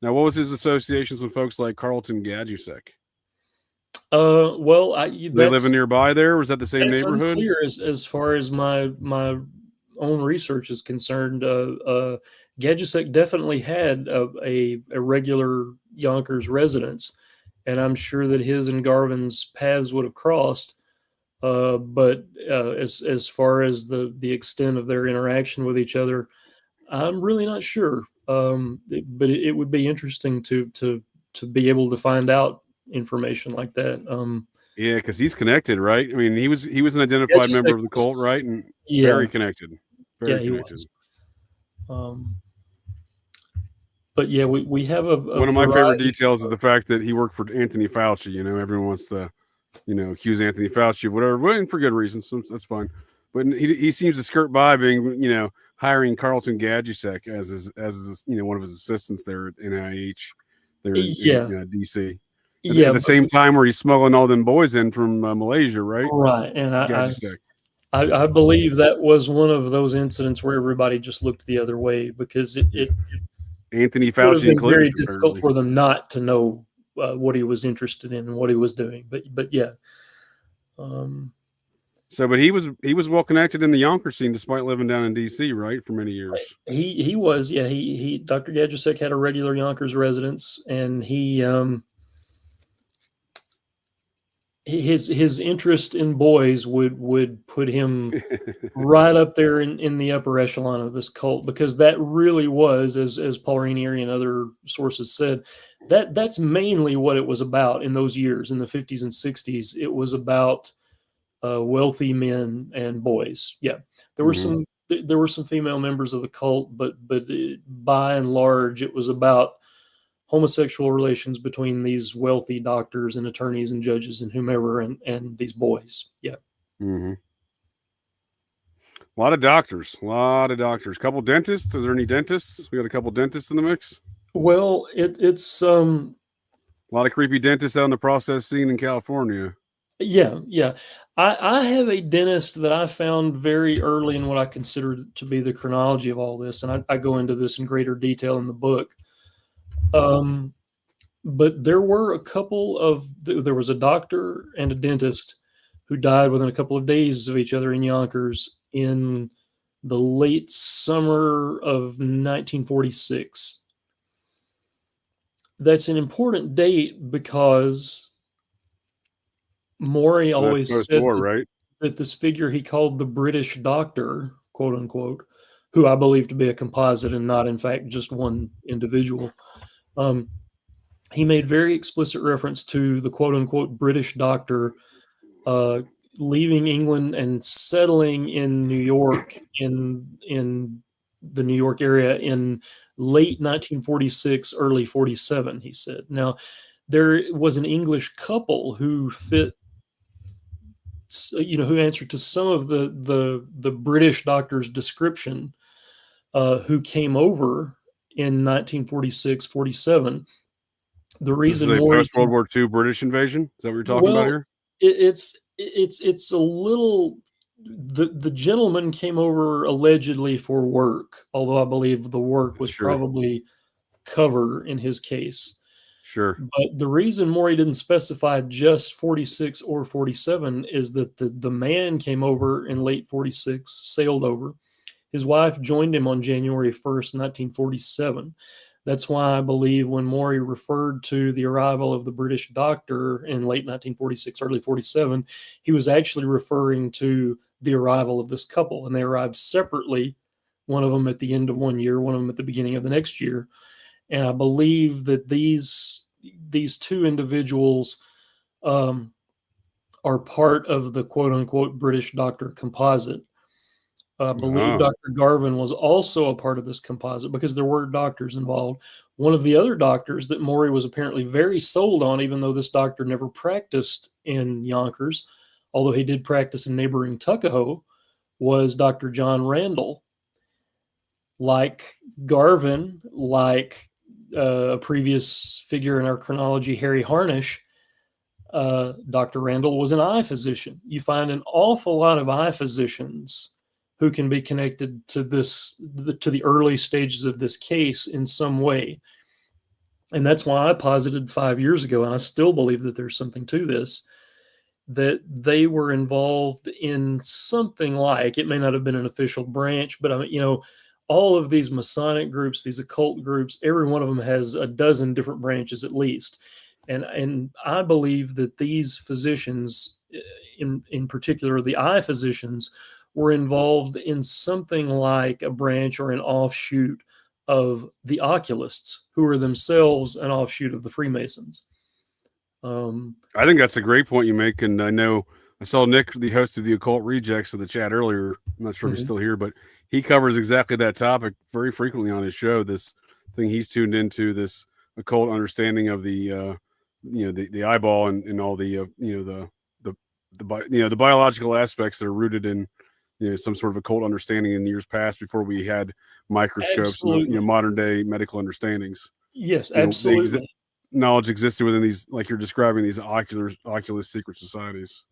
[SPEAKER 2] Now, what was his associations with folks like Carlton Gadusek?
[SPEAKER 3] Well,
[SPEAKER 2] They living nearby there? Was that the same
[SPEAKER 3] that's
[SPEAKER 2] neighborhood?
[SPEAKER 3] unclear as far as my own research is concerned. Gadusek definitely had a regular Yonkers residence, and I'm sure that his and Garvin's paths would have crossed. But as far as the extent of their interaction with each other, I'm really not sure. But it would be interesting to be able to find out information like that.
[SPEAKER 2] Yeah, because he's connected, right? I mean, he was an identified member of the cult, right? And very connected. Very connected.
[SPEAKER 3] He was. But yeah, we have
[SPEAKER 2] one of my favorite details is the fact that he worked for Anthony Fauci. You know, everyone wants to, accuse Anthony Fauci of whatever, and for good reasons. So that's fine. But he seems to skirt by being, hiring Carlton Gadusek as his, one of his assistants there at NIH, there in DC. At the same time where he's smuggling all them boys in from Malaysia, right?
[SPEAKER 3] Right, and I believe that was one of those incidents where everybody just looked the other way because it
[SPEAKER 2] Anthony Fauci included.
[SPEAKER 3] Very difficult for them not to know what he was interested in and what he was doing. But yeah.
[SPEAKER 2] But he was well connected in the Yonkers scene despite living down in DC, right, for many years.
[SPEAKER 3] He was, yeah. He Dr. Gadusek had a regular Yonkers residence, and his interest in boys would put him right up there in the upper echelon of this cult, because that really was, as Paul Ranieri and other sources said, that's mainly what it was about in those years, in the 50s and 60s. It was about wealthy men and boys. Yeah, there were some female members of the cult, but by and large, it was about homosexual relations between these wealthy doctors and attorneys and judges and whomever and these boys. Yeah.
[SPEAKER 2] Mm-hmm. A lot of doctors. Couple dentists. Is there any dentists? We got a couple dentists in the mix.
[SPEAKER 3] Well, it's
[SPEAKER 2] a lot of creepy dentists out in the process scene in California.
[SPEAKER 3] Yeah. I have a dentist that I found very early in what I consider to be the chronology of all this, and I go into this in greater detail in the book. But there were there was a doctor and a dentist who died within a couple of days of each other in Yonkers in the late summer of 1946. That's an important date because Maury always said that this figure he called the British doctor, quote unquote, who I believe to be a composite and not in fact just one individual, he made very explicit reference to the quote unquote British doctor leaving England and settling in New York in the New York area in late 1946, early 47, he said. Now, there was an English couple who fit, who answered to some of the British doctor's description, who came over in 1946, 47. The reason
[SPEAKER 2] post World War II British invasion, is that what you're talking about here?
[SPEAKER 3] It's a little. The gentleman came over allegedly for work, although I believe the work was probably cover in his case.
[SPEAKER 2] Sure.
[SPEAKER 3] But the reason Maury didn't specify just 46 or 47 is that the man came over in late 46, sailed over. His wife joined him on January 1st, 1947. That's why I believe when Maury referred to the arrival of the British doctor in late 1946, early 47, he was actually referring to the arrival of this couple, and they arrived separately one of them at the end of one year, one of them at the beginning of the next year. And I believe that these two individuals are part of the quote unquote British doctor composite. I believe Dr. Garvin was also a part of this composite because there were doctors involved. One of the other doctors that Maury was apparently very sold on, even though this doctor never practiced in Yonkers, although he did practice in neighboring Tuckahoe, was Dr. John Randall. Like Garvin, like a previous figure in our chronology, Harry Harnish, Dr. Randall was an eye physician. You find an awful lot of eye physicians who can be connected to the early stages of this case in some way. And that's why I posited 5 years ago, and I still believe that there's something to this, that they were involved in something like, it may not have been an official branch, but all of these Masonic groups, these occult groups, every one of them has a dozen different branches at least. And I believe that these physicians, in particular the eye physicians, were involved in something like a branch or an offshoot of the oculists, who are themselves an offshoot of the Freemasons.
[SPEAKER 2] I think that's a great point you make. And I know I saw Nick, the host of the Occult Rejects, in the chat earlier. I'm not sure if he's still here, but he covers exactly that topic very frequently on his show. This thing he's tuned into, this occult understanding of the eyeball and all the biological aspects that are rooted in some sort of occult understanding in years past, before we had microscopes and modern day medical understandings.
[SPEAKER 3] Yes, absolutely.
[SPEAKER 2] Knowledge existed within these, like you're describing, these oculist secret societies.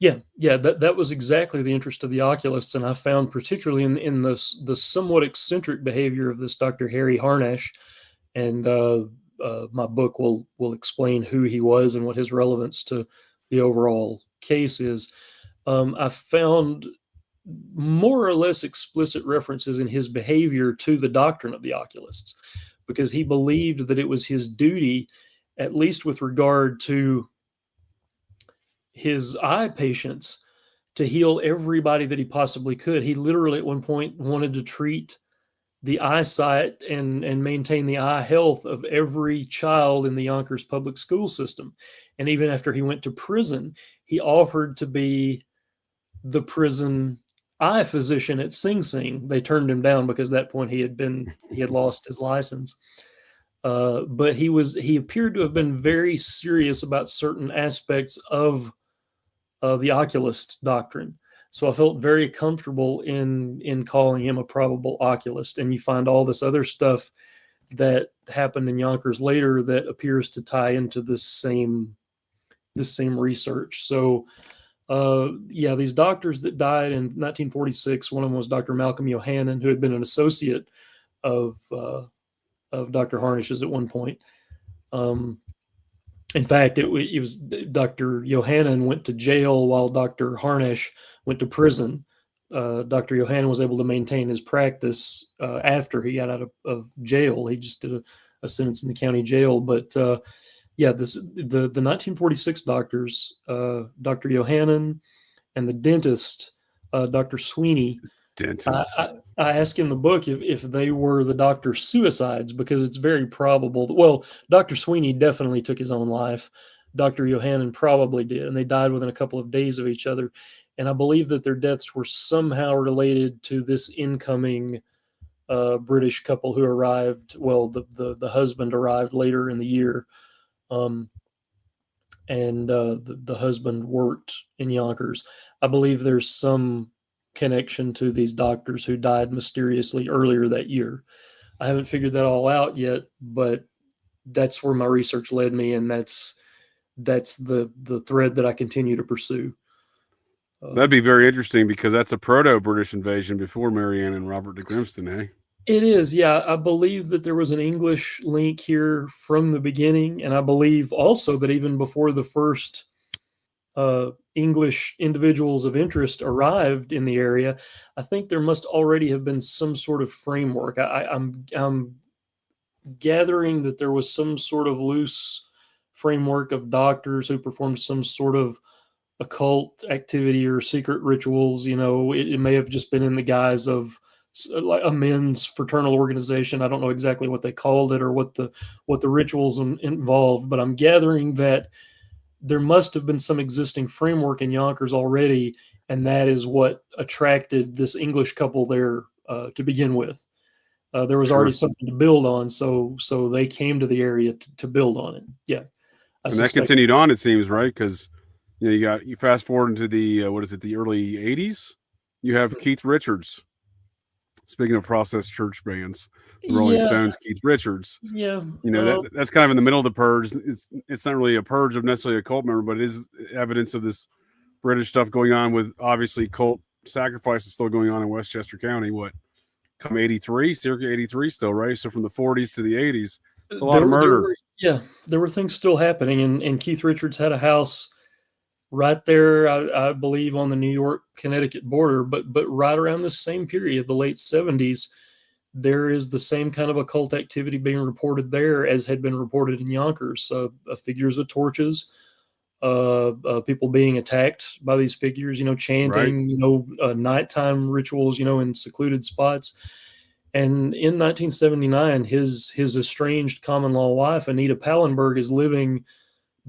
[SPEAKER 3] Yeah, that was exactly the interest of the oculists, and I found particularly in the somewhat eccentric behavior of this Dr. Harry Harnash, and my book will explain who he was and what his relevance to the overall case is. I found more or less explicit references in his behavior to the doctrine of the oculists, because he believed that it was his duty, at least with regard to his eye patients, to heal everybody that he possibly could. He literally at one point wanted to treat the eyesight and maintain the eye health of every child in the Yonkers public school system. And even after he went to prison, he offered to be the prison eye physician at Sing Sing. They turned him down because at that point he had lost his license. But he appeared to have been very serious about certain aspects of the oculist doctrine. So I felt very comfortable in calling him a probable oculist. And you find all this other stuff that happened in Yonkers later that appears to tie into this same research. So these doctors that died in 1946, one of them was Dr. Malcolm Yohannan, who had been an associate of Dr. Harnish's at one point. In fact, it was Dr. Yohannan went to jail while Dr. Harnish went to prison. Dr. Yohannan was able to maintain his practice after he got out of jail. He just did a sentence in the county jail. But the 1946 doctors, Dr. Yohannan and the dentist, Dr. Sweeney. I ask in the book if they were the doctor's suicides, because it's very probable that, Dr. Sweeney definitely took his own life. Dr. Yohannan probably did, and they died within a couple of days of each other. And I believe that their deaths were somehow related to this incoming British couple who arrived. Well, the husband arrived later in the year, and the husband worked in Yonkers. I believe there's some connection to these doctors who died mysteriously earlier that year. I haven't figured that all out yet, but that's where my research led me, and that's the thread that I continue to pursue.
[SPEAKER 2] That'd be very interesting, because that's a proto-British invasion before Marianne and Robert de Grimston, eh?
[SPEAKER 3] It is, yeah. I believe that there was an English link here from the beginning, and I believe also that even before the first English individuals of interest arrived in the area, I think there must already have been some sort of framework. I'm gathering that there was some sort of loose framework of doctors who performed some sort of occult activity or secret rituals. It may have just been in the guise of like a men's fraternal organization. I don't know exactly what they called it or what the rituals involved, but I'm gathering that there must have been some existing framework in Yonkers already, and that is what attracted this English couple there to begin with. There was already something to build on, so they came to the area to build on it. Yeah,
[SPEAKER 2] and that continued on, it seems, right? Because you fast forward into the the early '80s. You have Keith Richards. Speaking of process church bands, the Rolling Stones, Keith Richards.
[SPEAKER 3] Yeah,
[SPEAKER 2] that's kind of in the middle of the purge. It's not really a purge of necessarily a cult member, but it is evidence of this British stuff going on with obviously cult sacrifices still going on in Westchester County. What, come circa 83 still, right? So from the 40s to the 80s, it's a lot of murder.
[SPEAKER 3] There were things still happening, and Keith Richards had a house right there, I believe, on the New York-Connecticut border, but right around this same period, the late 70s, there is the same kind of occult activity being reported there as had been reported in Yonkers. Figures with torches, people being attacked by these figures, chanting, right. Nighttime rituals, in secluded spots. And in 1979, his estranged common law wife, Anita Pallenberg, is living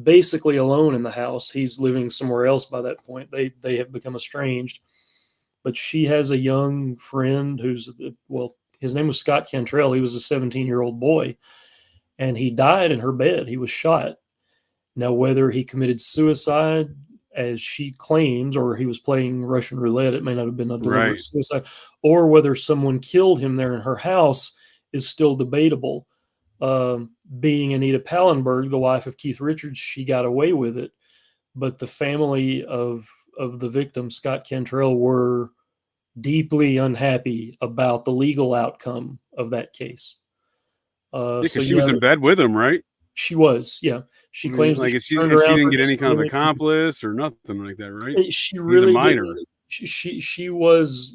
[SPEAKER 3] basically alone in the house. He's living somewhere else by that point. They have become estranged, but she has a young friend who's, his name was Scott Cantrell. He was a 17-year-old boy, and he died in her bed. He was shot. Now, whether he committed suicide, as she claims, or he was playing Russian roulette, it may not have been a deliberate suicide, or whether someone killed him there in her house is still debatable. Being Anita Pallenberg, the wife of Keith Richards, she got away with it, but the family of the victim, Scott Cantrell, were deeply unhappy about the legal outcome of that case.
[SPEAKER 2] She was in bed with him, right?
[SPEAKER 3] She was, yeah. She claims
[SPEAKER 2] like she didn't get any kind of accomplice or nothing like that, right?
[SPEAKER 3] She really,
[SPEAKER 2] he's a minor.
[SPEAKER 3] She was,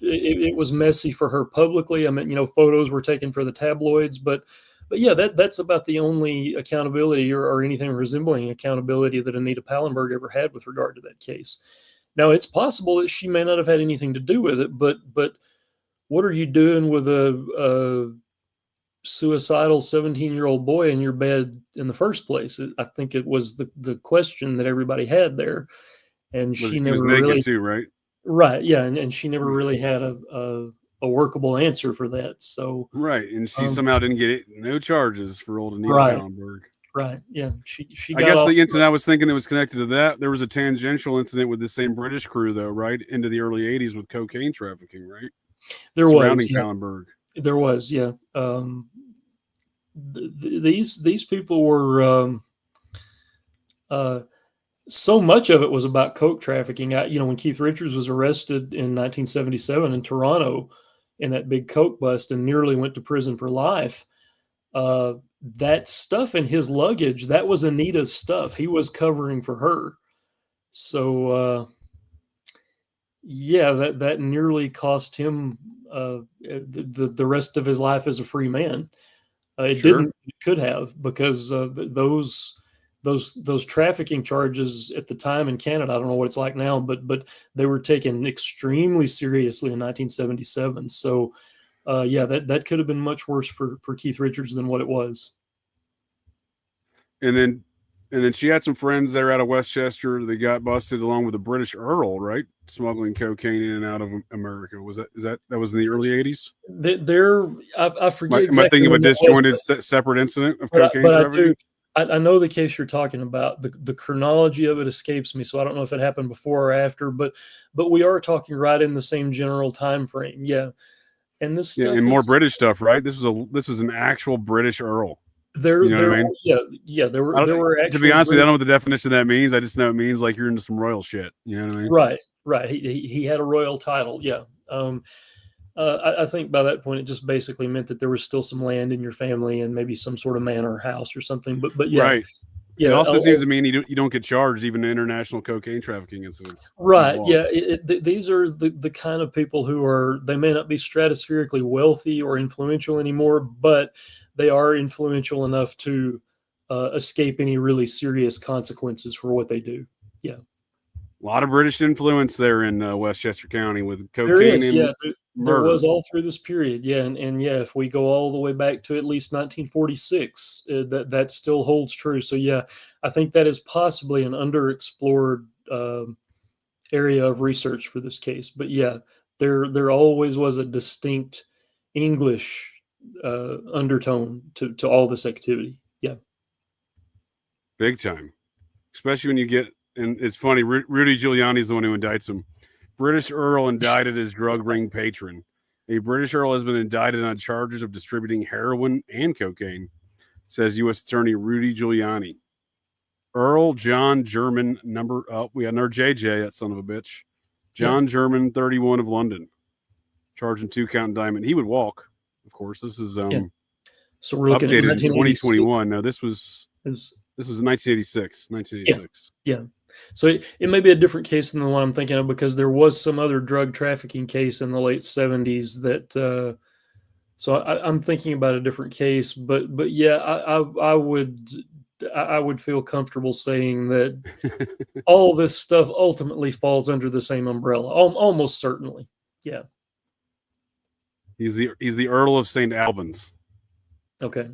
[SPEAKER 3] it was messy for her publicly. I mean, photos were taken for the tabloids, but yeah, that's about the only accountability or anything resembling accountability that Anita Pallenberg ever had with regard to that case. Now, it's possible that she may not have had anything to do with it, but what are you doing with a suicidal 17-year-old boy in your bed in the first place? I think it was the question that everybody had there, and she never really
[SPEAKER 2] too, right?
[SPEAKER 3] Right, yeah, and she never really had a workable answer for that. So
[SPEAKER 2] right, and she somehow didn't get no charges for old Anita Pallenberg.
[SPEAKER 3] Right, yeah, she.
[SPEAKER 2] I guess the incident I was thinking that was connected to that, there was a tangential incident with the same British crew, though, right, into the early '80s with cocaine trafficking, right?
[SPEAKER 3] Surrounding
[SPEAKER 2] Pallenberg.
[SPEAKER 3] There was, yeah. These people were. So much of it was about coke trafficking. When Keith Richards was arrested in 1977 in Toronto in that big coke bust and nearly went to prison for life, that stuff in his luggage, that was Anita's stuff. He was covering for her. So, that nearly cost him the rest of his life as a free man. It could have, because those trafficking charges at the time in Canada, I don't know what it's like now, but they were taken extremely seriously in 1977. So, that could have been much worse for Keith Richards than what it was.
[SPEAKER 2] And then she had some friends there out of Westchester. They got busted along with a British Earl, right? Smuggling cocaine in and out of America. That was in the early '80s?
[SPEAKER 3] I forget.
[SPEAKER 2] Am I thinking of a disjointed separate incident of cocaine trafficking?
[SPEAKER 3] I know the case you're talking about. The chronology of it escapes me, so I don't know if it happened before or after. But we are talking right in the same general time frame. Yeah, and this stuff
[SPEAKER 2] and more British stuff, right? This was an actual British Earl.
[SPEAKER 3] There were actually,
[SPEAKER 2] to be honest with you, I don't know what the definition of that means. I just know it means like you're into some royal shit. You know what I mean?
[SPEAKER 3] Right. He had a royal title. Yeah. I think by that point it just basically meant that there was still some land in your family and maybe some sort of manor house or something. But yeah,
[SPEAKER 2] right.
[SPEAKER 3] Yeah.
[SPEAKER 2] It also seems to mean you don't get charged even in international cocaine trafficking incidents.
[SPEAKER 3] Right. Yeah. These are the kind of people who they may not be stratospherically wealthy or influential anymore, but they are influential enough to escape any really serious consequences for what they do. Yeah.
[SPEAKER 2] A lot of British influence there in Westchester County with cocaine.
[SPEAKER 3] There is, There
[SPEAKER 2] murder.
[SPEAKER 3] was all through this period, yeah, and yeah, if we go all the way back to at least 1946, that still holds true. So yeah, I think that is possibly an underexplored area of research for this case. But yeah, there always was a distinct English undertone to all this activity. Yeah,
[SPEAKER 2] Big time. Especially when you get, and it's funny, Rudy Giuliani is the one who indicts him. British Earl indicted as drug ring patron. A British Earl has been indicted on charges of distributing heroin and cocaine, says U.S. Attorney Rudy Giuliani. Earl John German, we got another JJ, that son of a bitch. John German, 31 of London, charged in 2-count indictment. He would walk, of course. This is
[SPEAKER 3] so we're looking
[SPEAKER 2] updated
[SPEAKER 3] at
[SPEAKER 2] in 2021. No, this was
[SPEAKER 3] is
[SPEAKER 2] 1986. 1986.
[SPEAKER 3] Yeah. So it may be a different case than the one I'm thinking of, because there was some other drug trafficking case in the late 70s that. So I'm thinking about a different case, but yeah, I would feel comfortable saying that all this stuff ultimately falls under the same umbrella, almost certainly. Yeah.
[SPEAKER 2] He's the Earl of St. Albans.
[SPEAKER 3] Okay.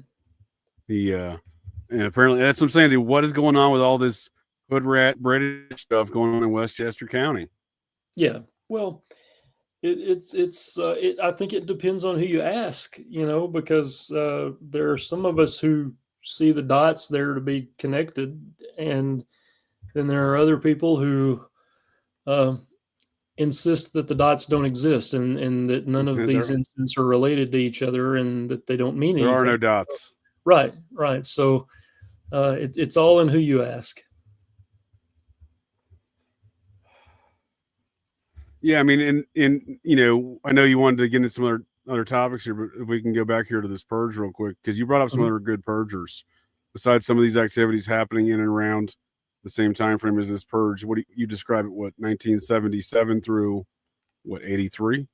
[SPEAKER 2] And apparently that's what I'm saying. Dude, what is going on with all this hood rat British stuff going on in Westchester County?
[SPEAKER 3] Yeah. Well, I think it depends on who you ask, because there are some of us who see the dots there to be connected, and then there are other people who insist that the dots don't exist, and that none of these incidents are related to each other, and that they don't mean anything.
[SPEAKER 2] There are no dots.
[SPEAKER 3] Right. So it's all in who you ask.
[SPEAKER 2] Yeah, I mean, I know you wanted to get into some other topics here, but if we can go back here to this purge real quick, because you brought up some other good purgers. Besides some of these activities happening in and around the same time frame as this purge, what do you describe it? What, 1977 through 83?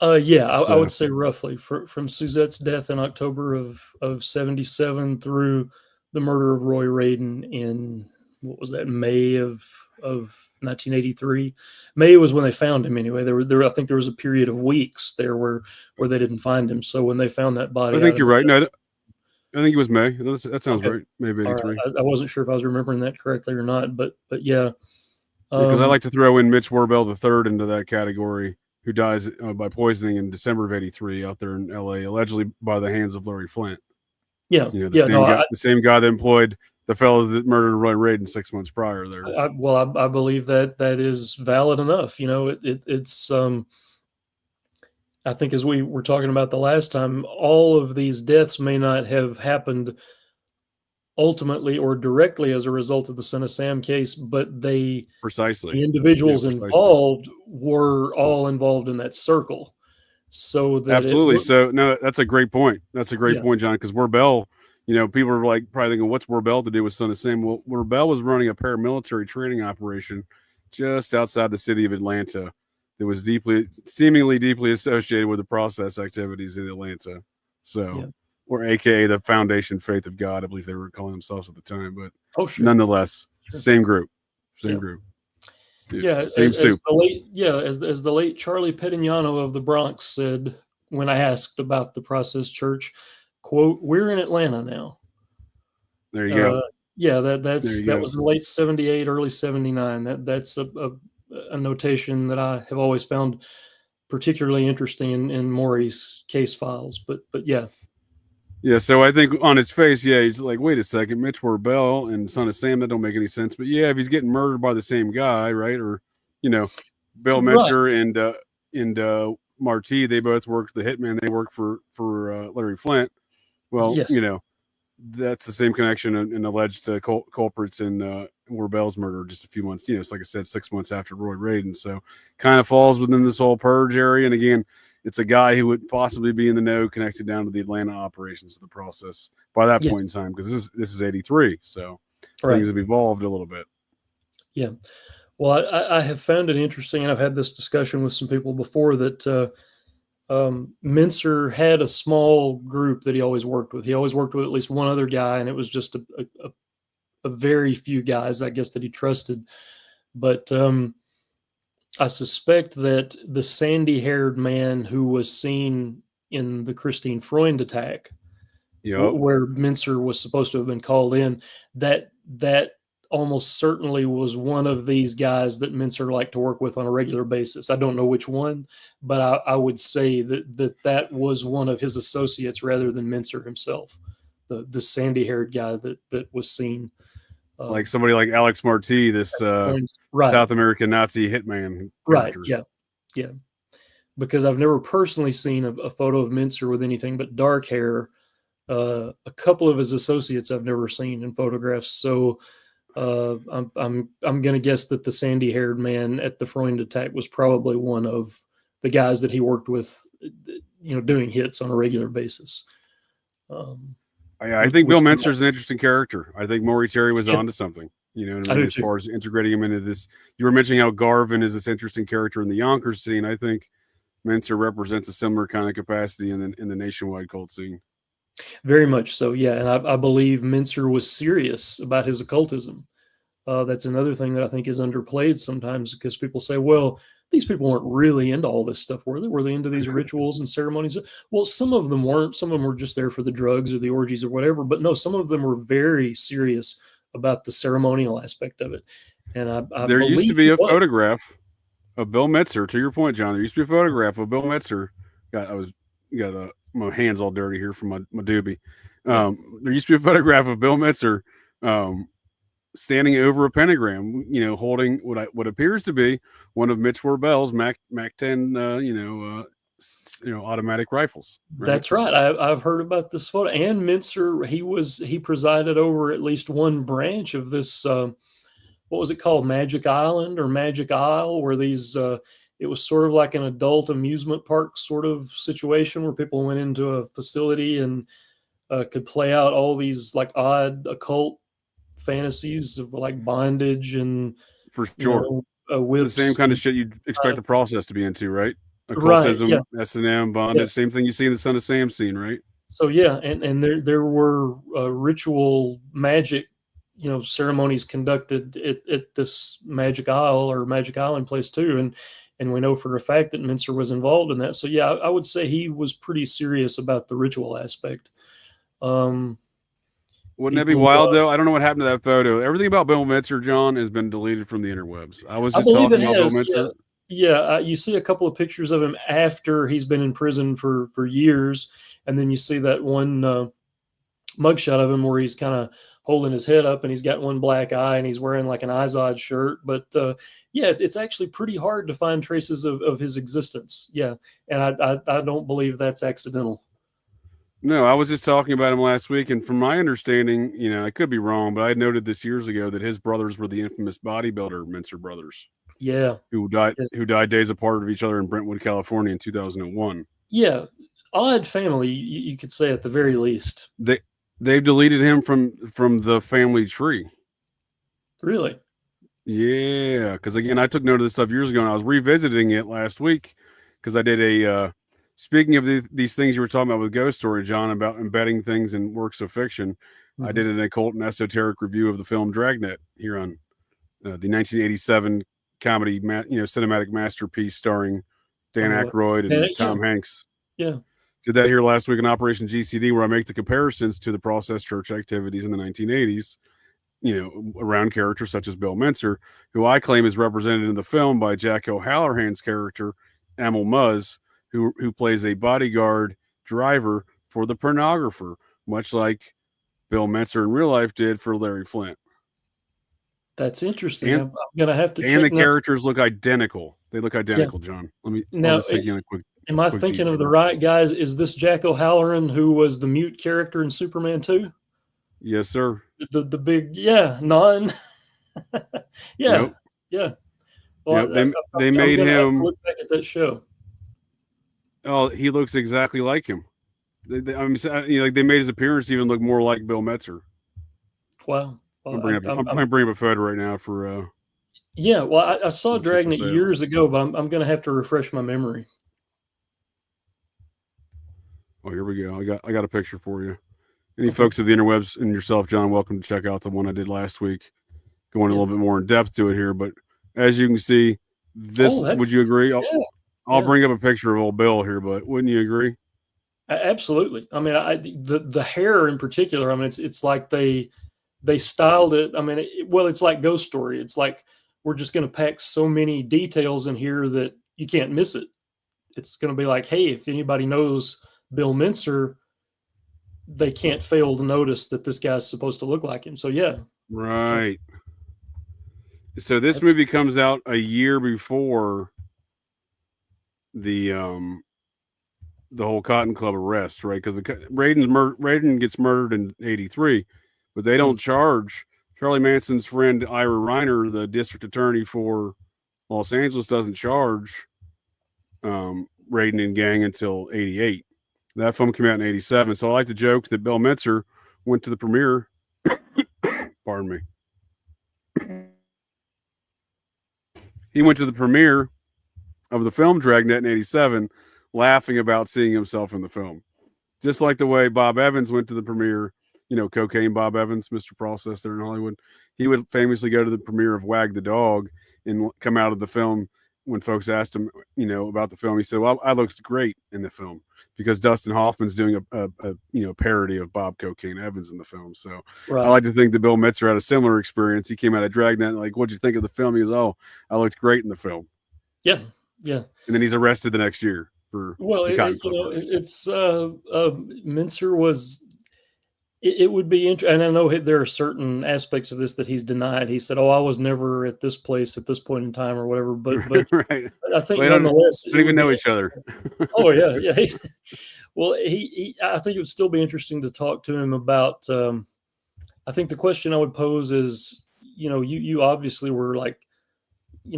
[SPEAKER 3] Yeah, I would say roughly from Suzette's death in October of 77 through the murder of Roy Radin in, what was that, May of 1983. May was when they found him. Anyway, I think there was a period of weeks there where they didn't find him. So when they found that body,
[SPEAKER 2] I think you're right. No, I think it was May. That sounds
[SPEAKER 3] okay.
[SPEAKER 2] Right. Maybe 83.
[SPEAKER 3] Right. I wasn't sure if I was remembering that correctly or not, but yeah.
[SPEAKER 2] Because I like to throw in Mitch Warbell III into that category, who dies by poisoning in December of 83 out there in LA, allegedly by the hands of Larry Flint.
[SPEAKER 3] Yeah.
[SPEAKER 2] The same guy that employed the fellows that murdered Roy Radin 6 months prior there.
[SPEAKER 3] I believe that is valid enough. It's I think, as we were talking about the last time, all of these deaths may not have happened ultimately or directly as a result of the Son of Sam case, but the individuals involved were all involved in that circle. So that
[SPEAKER 2] absolutely. So no, that's a great point. That's a great point, John, because Warbell, people are like probably thinking, what's Warbell to do with Son of Sam? Well, Warbell was running a paramilitary training operation just outside the city of Atlanta that was seemingly deeply associated with the process activities in Atlanta. So, or AKA the Foundation Faith of God, I believe they were calling themselves at the time. But nonetheless, same group. Dude, same soup.
[SPEAKER 3] As the late Charlie Petignano of the Bronx said when I asked about the Process Church, quote, "We're in Atlanta now."
[SPEAKER 2] There you go.
[SPEAKER 3] Yeah, that was in late 78, early 79. That's a notation that I have always found particularly interesting in Maury's case files. But yeah.
[SPEAKER 2] Yeah, so I think on its face, he's like, wait a second, Mitch Warbell and Son of Sam, that don't make any sense. But yeah, if he's getting murdered by the same guy, right? Or, Bill Metzer and Marty, they both worked the Hitmen. They worked for Larry Flint. Well, that's the same connection and alleged culprits in Warbell's murder just a few months, it's like I said, 6 months after Roy Radin. So kind of falls within this whole purge area. And again, it's a guy who would possibly be in the know connected down to the Atlanta operations of the process by that point in time, because this is 83. So things have evolved a little bit.
[SPEAKER 3] Yeah. Well, I have found it interesting, and I've had this discussion with some people before, that Mincer had a small group that he always worked with. He always worked with at least one other guy, and it was just a very few guys, I guess, that he trusted. But I suspect that the sandy-haired man who was seen in the Christine Freund attack,
[SPEAKER 2] Yep.
[SPEAKER 3] where Mincer was supposed to have been called in, that almost certainly was one of these guys that Mincer liked to work with on a regular basis. I don't know which one, but I would say that was one of his associates rather than Mincer himself, the sandy-haired guy that was seen.
[SPEAKER 2] Like somebody like Alex Marti, this
[SPEAKER 3] right.
[SPEAKER 2] South American Nazi hitman character.
[SPEAKER 3] Right. Yeah. Because I've never personally seen a photo of Mincer with anything but dark hair. A couple of his associates I've never seen in photographs. So I'm going to guess that the sandy-haired man at the Freund attack was probably one of the guys that he worked with, doing hits on a regular basis.
[SPEAKER 2] I think Bill Mincer is an interesting character. I think Maury Terry was onto something. You know what I mean? As far as integrating him into this, you were mentioning how Garvin is this interesting character in the Yonkers scene. I think Mincer represents a similar kind of capacity in the nationwide cult scene.
[SPEAKER 3] Very much so, yeah. And I believe Mincer was serious about his occultism. That's another thing that I think is underplayed sometimes, because people say, well, these people weren't really into all this stuff, were they? Were they into these rituals and ceremonies? Well, some of them weren't. Some of them were just there for the drugs or the orgies or whatever. But no, some of them were very serious about the ceremonial aspect of it. And I
[SPEAKER 2] there used to be a photograph of Bill Mincer. To your point, John, there used to be a photograph of Bill Mincer. Got my hands all dirty here from my doobie. There used to be a photograph of Bill Mincer standing over a pentagram, holding what appears to be one of Mitch Warbell's Mac 10, automatic rifles.
[SPEAKER 3] Right? That's right. I've heard about this photo. And Mincer, he presided over at least one branch of this. What was it called? Magic Island or Magic Isle, where these. It was sort of like an adult amusement park sort of situation where people went into a facility and could play out all these like odd occult fantasies of like bondage and
[SPEAKER 2] for sure the same kind of shit you'd expect the process to be into, right? Occultism, right, yeah. S&M, bondage, same thing you see in the Son of Sam scene, right?
[SPEAKER 3] So yeah, and there were ritual magic, ceremonies conducted at this Magic Isle or Magic Island place too, and we know for a fact that Mincer was involved in that. So yeah, I would say he was pretty serious about the ritual aspect.
[SPEAKER 2] Wouldn't that be wild though? I don't know what happened to that photo. Everything about Bill Mincer, John, has been deleted from the interwebs. I was just talking about Bill Mincer.
[SPEAKER 3] Yeah, you see a couple of pictures of him after he's been in prison for years, and then you see that one mugshot of him where he's kind of holding his head up and he's got one black eye and he's wearing like an Izod shirt. But yeah, it's actually pretty hard to find traces of his existence. Yeah, and I don't believe that's accidental.
[SPEAKER 2] No, I was just talking about him last week, and from my understanding, I could be wrong, but I noted this years ago that his brothers were the infamous bodybuilder Mincer brothers.
[SPEAKER 3] Yeah,
[SPEAKER 2] who died days apart of each other in Brentwood, California, in 2001.
[SPEAKER 3] Yeah, odd family, you could say at the very least.
[SPEAKER 2] They've deleted him from the family tree.
[SPEAKER 3] Really?
[SPEAKER 2] Yeah, because again, I took note of this stuff years ago, and I was revisiting it last week because I did a. Speaking of these things you were talking about with Ghost Story, John, about embedding things in works of fiction, I did an occult and esoteric review of the film Dragnet here on the 1987 comedy, cinematic masterpiece starring Dan Aykroyd and Tom Hanks.
[SPEAKER 3] Yeah.
[SPEAKER 2] Did that here last week in Operation GCD, where I make the comparisons to the process church activities in the 1980s, around characters such as Bill Mincer, who I claim is represented in the film by Jack O'Halloran's character, Emil Muzz, who plays a bodyguard driver for the pornographer, much like Bill Mincer in real life did for Larry Flint.
[SPEAKER 3] That's interesting. I'm going to have to check.
[SPEAKER 2] And the characters look identical. They look identical, yeah. John. I'll just take you in a quick.
[SPEAKER 3] Am I thinking of the right guys? Is this Jack O'Halloran who was the mute character in Superman 2?
[SPEAKER 2] Yes, sir.
[SPEAKER 3] The big, non. Yeah. Nope. Yeah. Well,
[SPEAKER 2] yep. They made him
[SPEAKER 3] look back at that show.
[SPEAKER 2] Oh, he looks exactly like him. They made his appearance even look more like Bill Mincer.
[SPEAKER 3] Wow.
[SPEAKER 2] Well, I'm bringing up a photo right now for.
[SPEAKER 3] Yeah, well, I saw Dragnet years ago, but I'm going to have to refresh my memory.
[SPEAKER 2] Oh, here we go. I got a picture for you. Any folks of the interwebs and yourself, John, welcome to check out the one I did last week. Going a little bit more in depth to it here, but as you can see, This would you agree? I'll
[SPEAKER 3] yeah.
[SPEAKER 2] bring up a picture of old Bill here, but wouldn't you agree?
[SPEAKER 3] Absolutely. I mean, the hair in particular. I mean, it's like they styled it. I mean, it's like Ghost Story. It's like we're just going to pack so many details in here that you can't miss it. It's going to be like, hey, if anybody knows Bill Mincer, they can't fail to notice that this guy's supposed to look like him. So yeah.
[SPEAKER 2] Right. So this movie comes out a year before the whole Cotton Club arrest, right? Because Raiden gets murdered in '83, but they don't charge Charlie Manson's friend Ira Reiner, the district attorney for Los Angeles, doesn't charge Raiden and gang until '88. That film came out in '87. So I like to joke that Bill Metzer went to the premiere. Pardon me. He went to the premiere of the film Dragnet in '87, laughing about seeing himself in the film. Just like the way Bob Evans went to the premiere, Cocaine Bob Evans, Mr. Process there in Hollywood. He would famously go to the premiere of Wag the Dog and come out of the film when folks asked him, about the film. He said, well, I looked great in the film because Dustin Hoffman's doing a parody of Bob Cocaine Evans in the film. So I like to think that Bill Metzer had a similar experience. He came out of Dragnet, like, what'd you think of the film? He goes, oh, I looked great in the film.
[SPEAKER 3] Yeah. Yeah.
[SPEAKER 2] And then he's arrested the next year.
[SPEAKER 3] Mincer was. It would be interesting, and I know there are certain aspects of this that he's denied. He said, "Oh, I was never at this place at this point in time, or whatever." But
[SPEAKER 2] right.
[SPEAKER 3] But I think nonetheless,
[SPEAKER 2] don't even know each other.
[SPEAKER 3] Oh yeah, yeah. I think it would still be interesting to talk to him about. I think the question I would pose is, you obviously were like,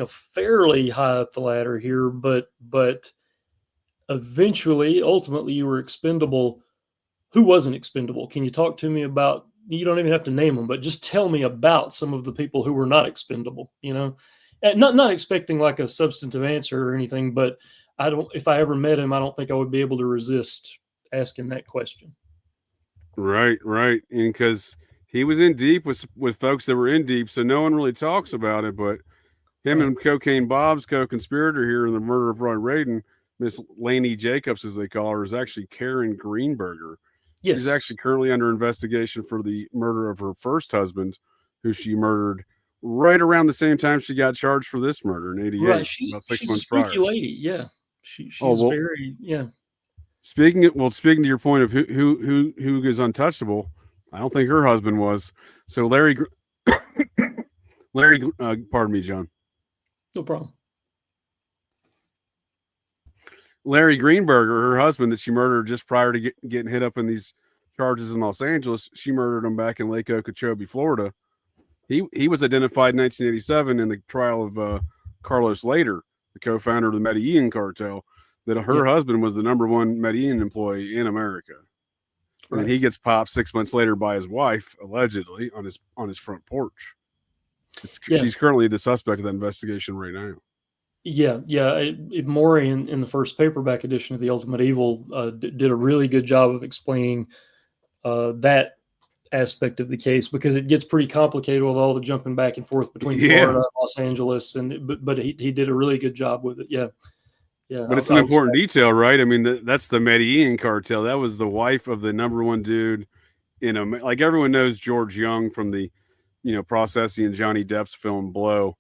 [SPEAKER 3] fairly high up the ladder here, but ultimately, you were expendable. Who wasn't expendable? Can you talk to me about? You don't even have to name them, but just tell me about some of the people who were not expendable. And not expecting like a substantive answer or anything, but if I ever met him, I don't think I would be able to resist asking that question.
[SPEAKER 2] Right. And because he was in deep with folks that were in deep, so no one really talks about it, but him and Cocaine Bob's co-conspirator here in the murder of Roy Raiden, Miss Lainey Jacobs, as they call her, is actually Karen Greenberger. Yes. She's actually currently under investigation for the murder of her first husband, who she murdered right around the same time she got charged for this murder in '88. Right, about 6 months prior.
[SPEAKER 3] She's a freaky lady, yeah. She's very, yeah.
[SPEAKER 2] Speaking to your point of who is untouchable, I don't think her husband was. So Larry, pardon me, John.
[SPEAKER 3] No problem.
[SPEAKER 2] Larry Greenberger, her husband that she murdered just prior to getting hit up in these charges in Los Angeles, she murdered him back in Lake Okeechobee, Florida. He was identified in 1987 in the trial of Carlos Later, the co-founder of the Medellin cartel, that her husband was the #1 Medellin employee in America. Right. And he gets popped 6 months later by his wife, allegedly, on his front porch. She's currently the suspect of that investigation right now.
[SPEAKER 3] Yeah. Maury in the first paperback edition of The Ultimate Evil did a really good job of explaining that aspect of the case, because it gets pretty complicated with all the jumping back and forth between Florida and Los Angeles, but he did a really good job with it. Yeah.
[SPEAKER 2] But it's an important detail, right? I mean, that's the Medellin cartel. That was the wife of the #1 dude like everyone knows George Young from the Processing and Johnny Depp's film Blow.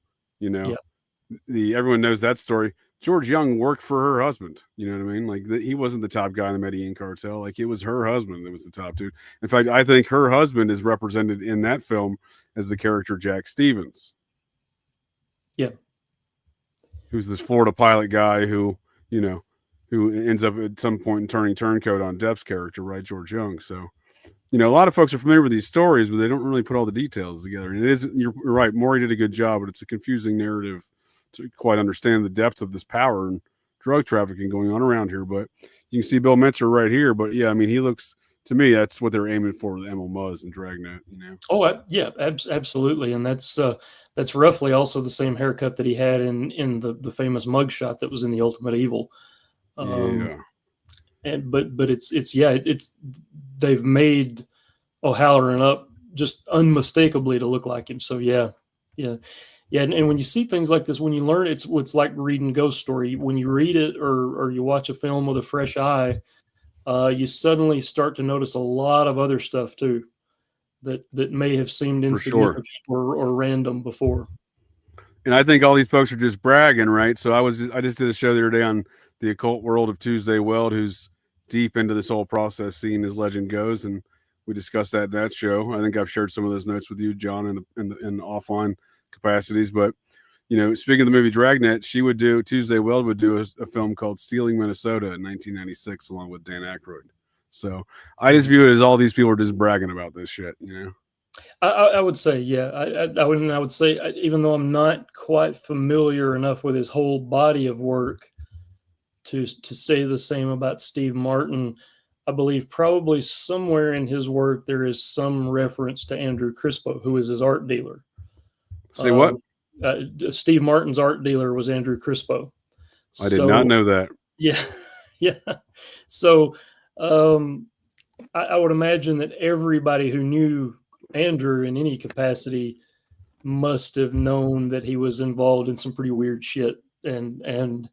[SPEAKER 2] Everyone knows that story. George Young worked for her husband. You know what I mean? Like he wasn't the top guy in the Medellin cartel. Like it was her husband that was the top dude. In fact, I think her husband is represented in that film as the character Jack Stevens. Yeah. Who's this Florida pilot guy who ends up at some point turning turncoat on Depp's character, right? George Young. So, a lot of folks are familiar with these stories, but they don't really put all the details together. And you're right. Maury did a good job, but it's a confusing narrative to quite understand the depth of this power and drug trafficking going on around here. But you can see Bill Metzer right here. But yeah, I mean, he looks, to me, that's what they're aiming for with Emil Muzz and Dragnet,
[SPEAKER 3] Oh yeah, absolutely. And that's roughly also the same haircut that he had in the famous mugshot that was in The Ultimate Evil. But it's they've made O'Halloran up just unmistakably to look like him. So yeah. Yeah, and when you see things like this, when you learn, it's like reading Ghost Story. When you read it or you watch a film with a fresh eye, you suddenly start to notice a lot of other stuff too that may have seemed
[SPEAKER 2] For sure.
[SPEAKER 3] insignificant or random before.
[SPEAKER 2] And I think all these folks are just bragging, right? So I just did a show the other day on the occult world of Tuesday Weld, who's deep into this whole process, seeing as legend goes, and we discussed that in that show. I think I've shared some of those notes with you, John, in offline capacities. But speaking of the movie Dragnet, Tuesday Weld would do a film called Stealing Minnesota in 1996, along with Dan Aykroyd. So I just view it as all these people are just bragging about this shit,
[SPEAKER 3] I would say, yeah, I would say, even though I'm not quite familiar enough with his whole body of work to say the same about Steve Martin, I believe probably somewhere in his work there is some reference to Andrew Crispo, who was his art dealer.
[SPEAKER 2] Say what?
[SPEAKER 3] Steve Martin's art dealer was Andrew Crispo.
[SPEAKER 2] I did not know that.
[SPEAKER 3] Yeah, yeah. So I would imagine that everybody who knew Andrew in any capacity must have known that he was involved in some pretty weird shit, and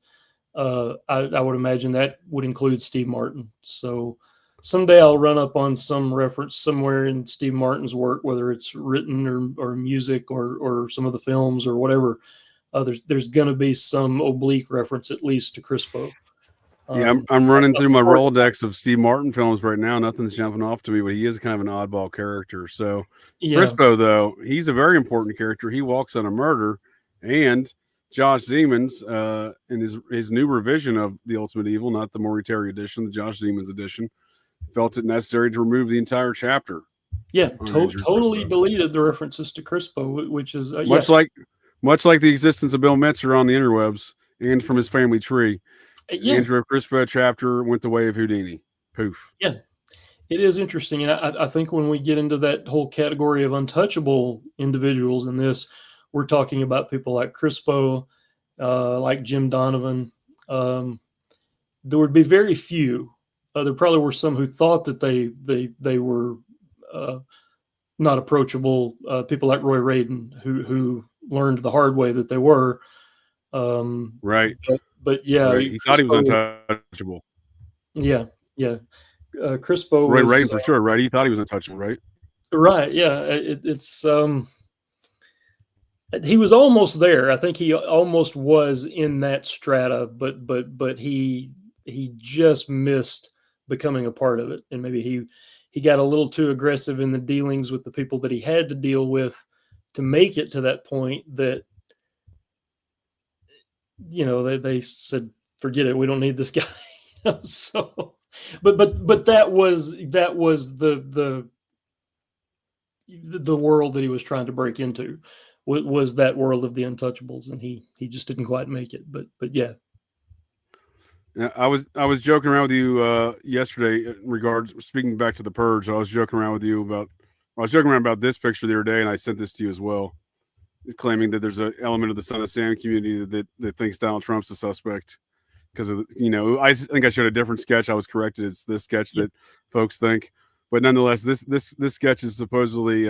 [SPEAKER 3] I would imagine that would include Steve Martin. So someday I'll run up on some reference somewhere in Steve Martin's work, whether it's written or music or some of the films or whatever. There's going to be some oblique reference at least to Crispo.
[SPEAKER 2] Yeah, I'm running through my Rolodex of Steve Martin films right now. Nothing's jumping off to me, but he is kind of an oddball character. So Crispo, though, he's a very important character. He walks on a murder, and Josh Siemens, in his new revision of The Ultimate Evil, not the Maury Terry edition, the Josh Siemens edition, felt it necessary to remove the entire chapter.
[SPEAKER 3] Yeah, totally deleted the references to Crispo, which is
[SPEAKER 2] much like the existence of Bill Metzer on the interwebs and from his family tree.
[SPEAKER 3] Yeah.
[SPEAKER 2] Andrew Crispo chapter went the way of Houdini. Poof.
[SPEAKER 3] Yeah, it is interesting, and I think when we get into that whole category of untouchable individuals in this, we're talking about people like Crispo, like Jim Donovan. There would be very few. There probably were some who thought that they were not approachable. People like Roy Radin, who learned the hard way that they were.
[SPEAKER 2] Right.
[SPEAKER 3] But yeah,
[SPEAKER 2] right. He thought he was untouchable.
[SPEAKER 3] Yeah. Crispo,
[SPEAKER 2] Roy Radin for sure, right? He thought he was untouchable, right?
[SPEAKER 3] Right. Yeah. It's he was almost there. I think he almost was in that strata, but he just missed becoming a part of it, and maybe he got a little too aggressive in the dealings with the people that he had to deal with to make it to that point that. They said, forget it. We don't need this guy. So, but that was the world that he was trying to break into was that world of the untouchables, and he just didn't quite make it. But yeah.
[SPEAKER 2] I was joking around with you yesterday in regards, speaking back to the Purge. I was joking around about this picture the other day, and I sent this to you as well. Claiming that there's an element of the Son of Sam community that thinks Donald Trump's a suspect because of I think I showed a different sketch. I was corrected. It's this sketch that folks think, but nonetheless, this sketch is supposedly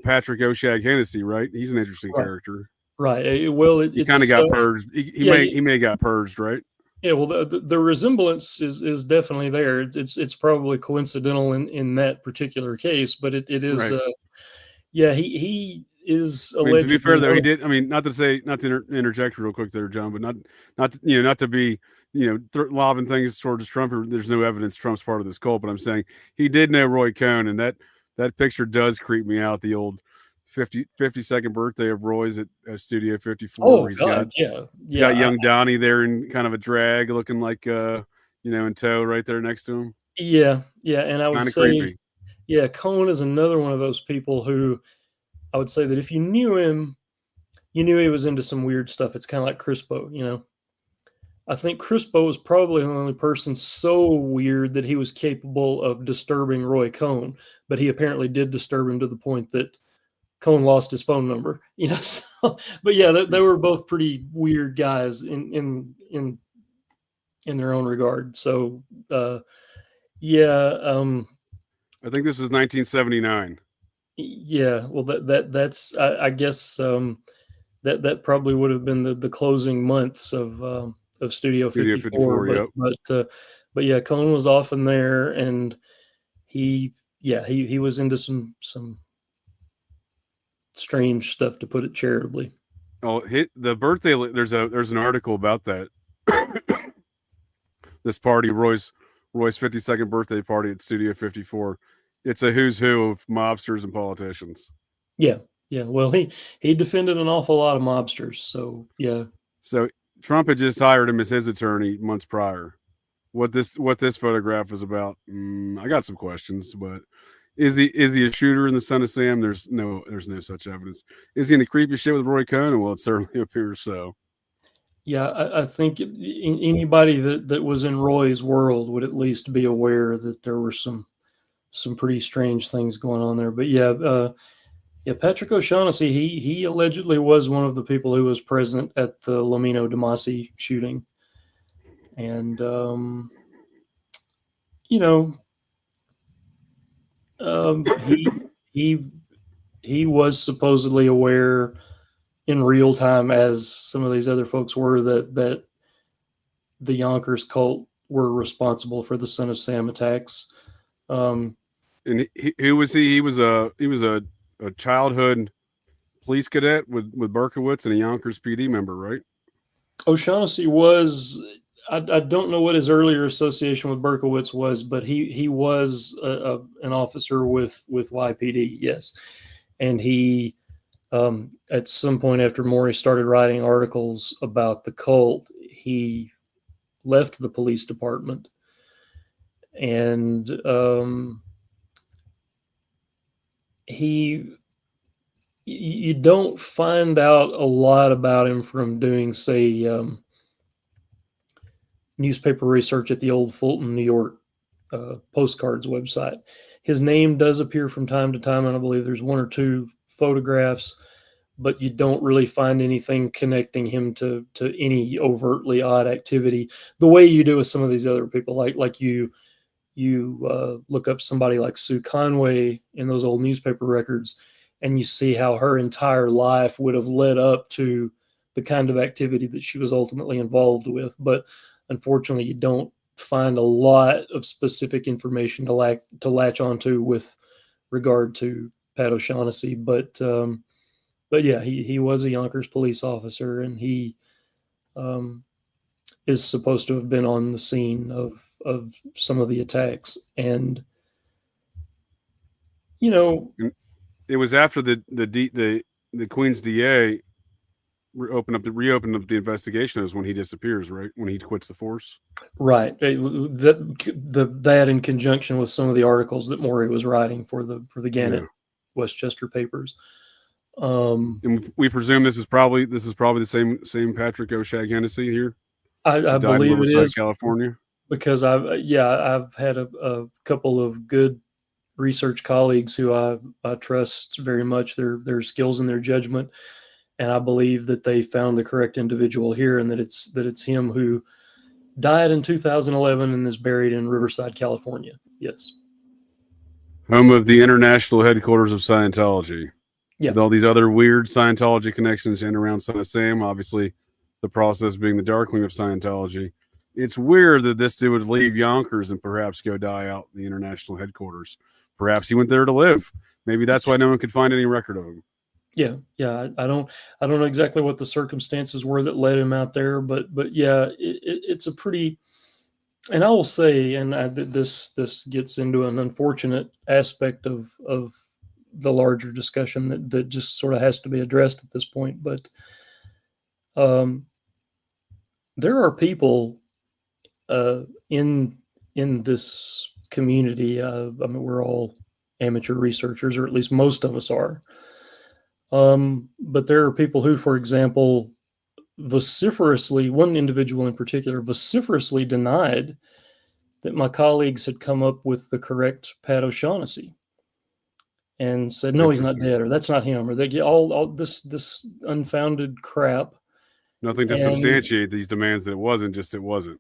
[SPEAKER 2] Patrick O'Shag Hennessy, right? He's an interesting character,
[SPEAKER 3] right? Well,
[SPEAKER 2] he kind of got purged. He may have got purged, right?
[SPEAKER 3] Yeah, well, the resemblance is definitely there. It's probably coincidental in that particular case, but it is. Right. He is allegedly.
[SPEAKER 2] To be fair, though, he did. I mean, not to interject real quick there, John, but not to be lobbing things towards Trump. There's no evidence Trump's part of this cult, but I'm saying he did know Roy Cohn, and that picture does creep me out. The old 52nd birthday of Roy's at Studio 54.
[SPEAKER 3] Oh,
[SPEAKER 2] he's
[SPEAKER 3] God,
[SPEAKER 2] he's got young Donnie there in kind of a drag, looking like in tow right there next to him.
[SPEAKER 3] Yeah, and I would say,
[SPEAKER 2] creepy.
[SPEAKER 3] Yeah, Cohn is another one of those people who I would say that if you knew him, you knew he was into some weird stuff. It's kind of like Crispo, I think Crispo was probably the only person so weird that he was capable of disturbing Roy Cohn, but he apparently did disturb him to the point that Cohn lost his phone number, So, but yeah, they were both pretty weird guys in their own regard. So,
[SPEAKER 2] I think this was 1979.
[SPEAKER 3] Yeah, well, that's I guess that probably would have been the closing months of Studio
[SPEAKER 2] Studio
[SPEAKER 3] 54,
[SPEAKER 2] 54. Yep.
[SPEAKER 3] but yeah, Cohn was often there, and he he was into some strange stuff, to put it charitably.
[SPEAKER 2] Oh, the birthday. There's an article about that. This party, Roy's 52nd birthday party at Studio 54. It's a who's who of mobsters and politicians.
[SPEAKER 3] Yeah, yeah. Well, he defended an awful lot of mobsters, so yeah.
[SPEAKER 2] So Trump had just hired him as his attorney months prior. What this photograph is about, I got some questions, but is he a shooter in the Son of Sam? There's no such evidence. Is he in the creepy shit with Roy Cohn? Well, it certainly appears so.
[SPEAKER 3] Yeah, I think anybody that was in Roy's world would at least be aware that there were some pretty strange things going on there. But yeah, Patrick O'Shaughnessy, he allegedly was one of the people who was present at the Lamino DeMasi shooting, and you know, he was supposedly aware in real time, as some of these other folks were, that the Yonkers cult were responsible for the Son of Sam attacks.
[SPEAKER 2] And who was he? He was a childhood police cadet with Berkowitz and a Yonkers PD member, right?
[SPEAKER 3] O'Shaughnessy was. I don't know what his earlier association with Berkowitz was, but he was an officer with YPD, yes, and he at some point after Maury started writing articles about the cult, he left the police department, and you don't find out a lot about him from doing, say, newspaper research at the old Fulton, New York postcards website. His name does appear from time to time, and I believe there's one or two photographs, but you don't really find anything connecting him to any overtly odd activity the way you do with some of these other people. Like you look up somebody like Sue Conway in those old newspaper records, and you see how her entire life would have led up to the kind of activity that she was ultimately involved with. But unfortunately, you don't find a lot of specific information to latch onto with regard to Pat O'Shaughnessy. But yeah, he was a Yonkers police officer, and he is supposed to have been on the scene of some of the attacks. And
[SPEAKER 2] it was after the Queen's DA reopened up the investigation is when he disappears, right? When he quits the force.
[SPEAKER 3] Right. That in conjunction with some of the articles that Maury was writing for the Gannett Westchester papers.
[SPEAKER 2] And we presume this is probably the same Patrick O'Shaughnessy here.
[SPEAKER 3] I believe it is,
[SPEAKER 2] California,
[SPEAKER 3] because I've had a couple of good research colleagues who I trust very much, their skills and their judgment, and I believe that they found the correct individual here, and that it's him who died in 2011 and is buried in Riverside, California. Yes,
[SPEAKER 2] home of the international headquarters of Scientology.
[SPEAKER 3] Yeah,
[SPEAKER 2] with all these other weird Scientology connections in and around Son of Sam. Obviously, the process being the Darkwing of Scientology. It's weird that this dude would leave Yonkers and perhaps go die out in the international headquarters. Perhaps he went there to live. Maybe that's why no one could find any record of him.
[SPEAKER 3] Yeah. I don't know exactly what the circumstances were that led him out there, but yeah, it's a pretty. And I will say, and this gets into an unfortunate aspect of the larger discussion that just sort of has to be addressed at this point. But there are people in this community. I mean, we're all amateur researchers, or at least most of us are. But there are people who, for example, one individual in particular, vociferously denied that my colleagues had come up with the correct Pat O'Shaughnessy, and said, no, he's not dead, or that's not him, or they get all this unfounded crap.
[SPEAKER 2] Nothing to substantiate these demands that it wasn't,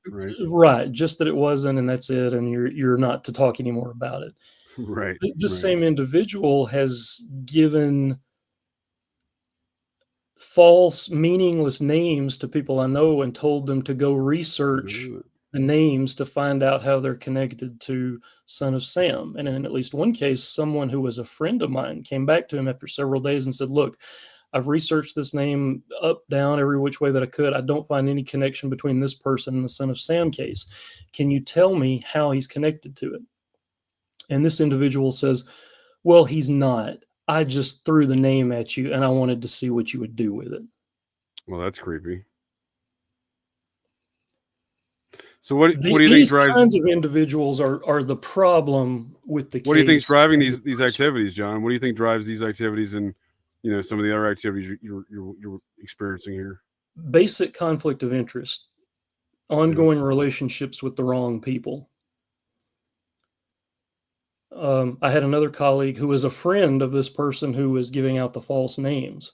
[SPEAKER 2] right?
[SPEAKER 3] Right, just that it wasn't, and that's it, and you're not to talk anymore about it.
[SPEAKER 2] Right.
[SPEAKER 3] This same individual has given false, meaningless names to people I know and told them to go research the names to find out how they're connected to Son of Sam. And in at least one case, someone who was a friend of mine came back to him after several days and said, look, I've researched this name up, down, every which way that I could. I don't find any connection between this person and the Son of Sam case. Can you tell me how he's connected to it? And this individual says, well, he's not. I just threw the name at you and I wanted to see what you would do with it.
[SPEAKER 2] Well, that's creepy. So what do you think
[SPEAKER 3] these
[SPEAKER 2] drives
[SPEAKER 3] kinds of individuals are the problem with the case?
[SPEAKER 2] What do you think is driving these activities, John? What do you think drives these activities and some of the other activities you're experiencing here?
[SPEAKER 3] Basic conflict of interest, ongoing relationships with the wrong people. I had another colleague who was a friend of this person who was giving out the false names.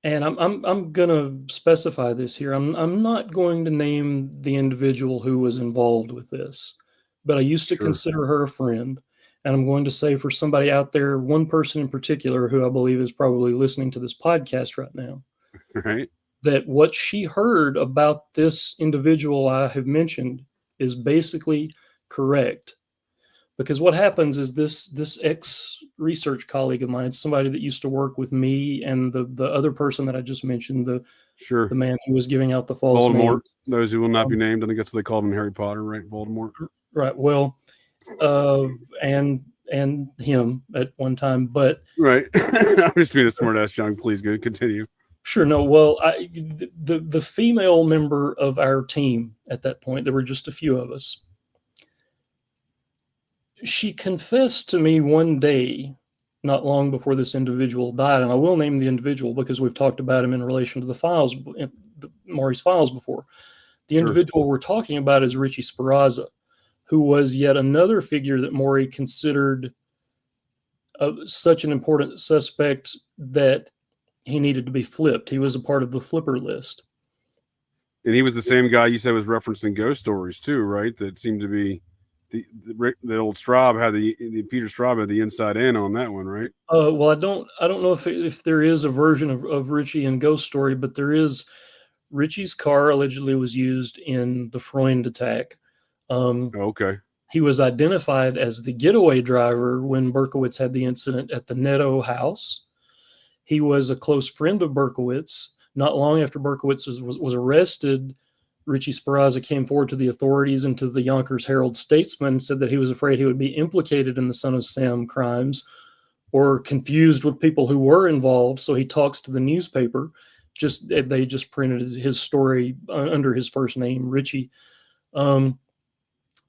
[SPEAKER 3] And I'm going to specify this here. I'm not going to name the individual who was involved with this, but I used to consider her a friend. And I'm going to say for somebody out there, one person in particular who I believe is probably listening to this podcast right now,
[SPEAKER 2] right,
[SPEAKER 3] that what she heard about this individual I have mentioned is basically correct. Because what happens is this ex-research colleague of mine, somebody that used to work with me and the other person that I just mentioned, the man who was giving out the false
[SPEAKER 2] Voldemort,
[SPEAKER 3] names.
[SPEAKER 2] Those who will not be named. I think that's what they called him in Harry Potter, right? Voldemort.
[SPEAKER 3] Right. Well, and him at one time, but
[SPEAKER 2] right. I'm just being a smart ass, John. Please go continue.
[SPEAKER 3] Sure. No. Well, the female member of our team at that point, there were just a few of us. She confessed to me one day, not long before this individual died, and I will name the individual because we've talked about him in relation to the files, Maury's files before. The individual we're talking about is Richie Speranza, who was yet another figure that Maury considered such an important suspect that he needed to be flipped. He was a part of the flipper list.
[SPEAKER 2] And he was the same guy you said was referenced in ghost stories too, right? That seemed to be the old Straub had the Peter Straub had the inside in on that one, right?
[SPEAKER 3] Well, I don't know if there is a version of Richie in Ghost Story, but there is. Richie's car allegedly was used in the Freund attack.
[SPEAKER 2] Okay.
[SPEAKER 3] He was identified as the getaway driver when Berkowitz had the incident at the Netto house. He was a close friend of Berkowitz. Not long after Berkowitz was arrested, Richie Speranza came forward to the authorities and to the Yonkers Herald-Statesman and said that he was afraid he would be implicated in the Son of Sam crimes or confused with people who were involved. So he talks to the newspaper. They just printed his story under his first name, Richie. But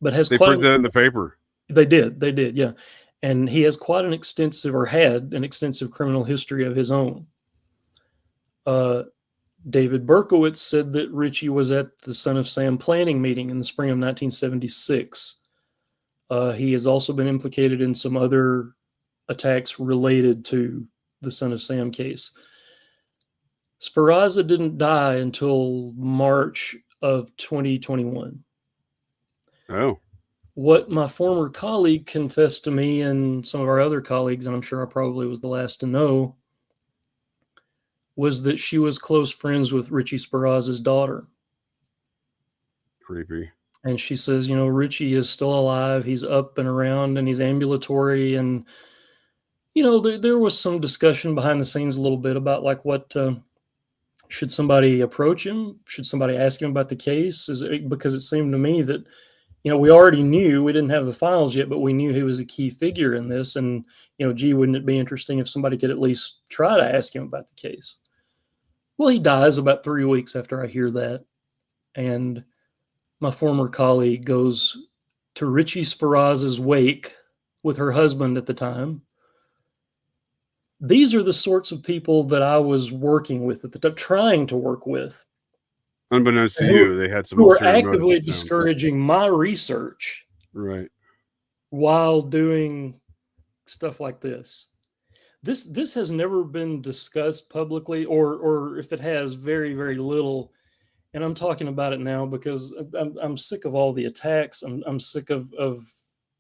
[SPEAKER 2] they printed that in the paper.
[SPEAKER 3] They did, yeah. And he has quite an extensive, or had an extensive criminal history of his own. David Berkowitz said that Richie was at the Son of Sam planning meeting in the spring of 1976. He has also been implicated in some other attacks related to the Son of Sam case. Speranza didn't die until March of 2021.
[SPEAKER 2] Oh.
[SPEAKER 3] What my former colleague confessed to me and some of our other colleagues, and I'm sure I probably was the last to know, was that she was close friends with Richie Speranza's daughter.
[SPEAKER 2] Creepy.
[SPEAKER 3] And she says, Richie is still alive. He's up and around and he's ambulatory. And, there was some discussion behind the scenes a little bit about like what, should somebody approach him? Should somebody ask him about the case? Because it seemed to me that, we already knew, we didn't have the files yet, but we knew he was a key figure in this. And, gee, wouldn't it be interesting if somebody could at least try to ask him about the case? Well, he dies about 3 weeks after I hear that. And my former colleague goes to Richie Speranza's wake with her husband at the time. These are the sorts of people that I was working with at the time, trying to work with.
[SPEAKER 2] Unbeknownst to you, they had some
[SPEAKER 3] who were actively discouraging my research,
[SPEAKER 2] right,
[SPEAKER 3] while doing stuff like this. This has never been discussed publicly, or if it has, very, very little. And I'm talking about it now because I'm sick of all the attacks. I'm sick of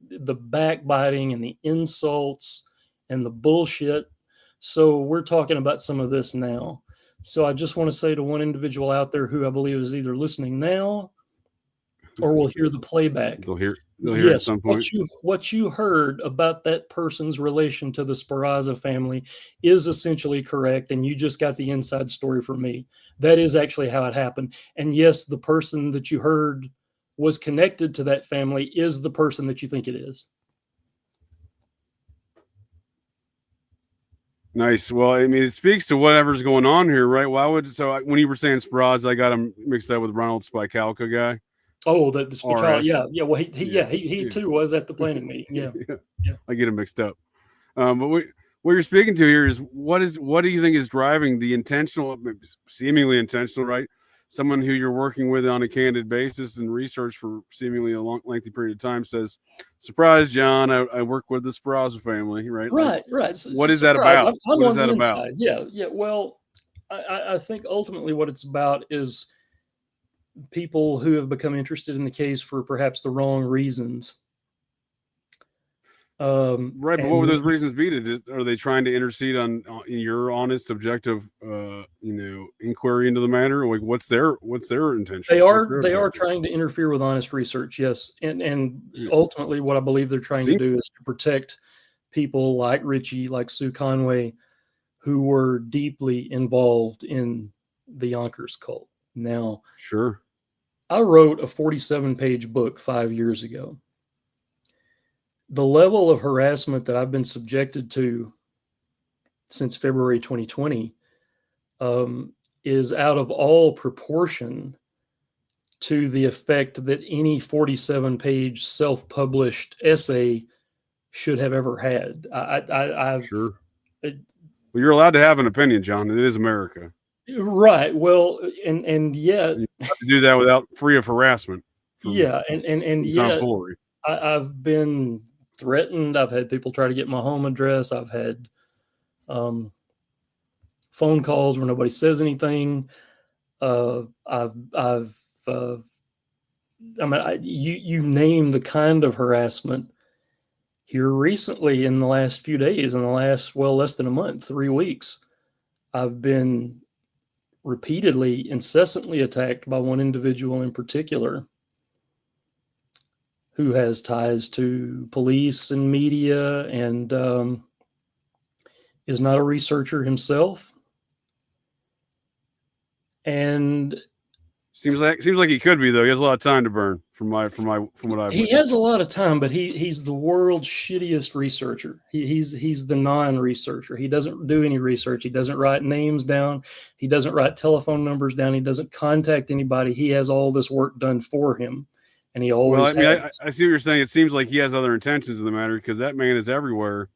[SPEAKER 3] the backbiting and the insults and the bullshit. So we're talking about some of this now. So I just want to say to one individual out there who I believe is either listening now or will hear the playback.
[SPEAKER 2] They'll hear it at some point.
[SPEAKER 3] What you heard about that person's relation to the Sparaza family is essentially correct, and you just got the inside story from me. That is actually how it happened. And yes, the person that you heard was connected to that family is the person that you think it is.
[SPEAKER 2] Nice. Well, I mean, it speaks to whatever's going on here, right? When you were saying Sparaza, I got him mixed up with Ronald Spicalca guy.
[SPEAKER 3] Oh, the Spicalca, yeah. Well, he too was at the planning meeting. Yeah.
[SPEAKER 2] I get him mixed up. But what you're speaking to here is what do you think is driving the intentional, seemingly intentional, right? Someone who you're working with on a candid basis and research for seemingly a lengthy period of time says, "Surprise, John! I work with the Sparaza family, right?"
[SPEAKER 3] Right.
[SPEAKER 2] What is that about?
[SPEAKER 3] I'm
[SPEAKER 2] what is that about?
[SPEAKER 3] Yeah. Well, I think ultimately what it's about is people who have become interested in the case for perhaps the wrong reasons.
[SPEAKER 2] Right, but what would those reasons be? Are they trying to intercede on in your honest, objective, inquiry into the matter? Like, what's their intention?
[SPEAKER 3] They are trying to interfere with honest research, yes, and ultimately, what I believe they're trying to do is to protect people like Richie, like Sue Conway, who were deeply involved in the Yonkers Cult. Now,
[SPEAKER 2] sure,
[SPEAKER 3] I wrote a 47-page book 5 years ago. The level of harassment that I've been subjected to since February 2020 is out of all proportion to the effect that any 47-page self-published essay should have ever had.
[SPEAKER 2] Sure. Well, you're allowed to have an opinion, John. It is America.
[SPEAKER 3] Right. Well, and yet
[SPEAKER 2] you have to do that without free of harassment.
[SPEAKER 3] Yeah, and yet I've been threatened. I've had people try to get my home address. I've had phone calls where nobody says anything. You name the kind of harassment here recently in the last few days, in the last, less than a month, 3 weeks, I've been repeatedly, incessantly attacked by one individual in particular who has ties to police and media and is not a researcher himself. And
[SPEAKER 2] seems like he could be, though. He has a lot of time to burn from what I've
[SPEAKER 3] he has a lot of time, but he's the world's shittiest researcher. He's the non-researcher. He doesn't do any research. He doesn't write names down. He doesn't write telephone numbers down. He doesn't contact anybody. He has all this work done for him. And he always
[SPEAKER 2] I see what you're saying. It seems like he has other intentions in the matter because that man is everywhere.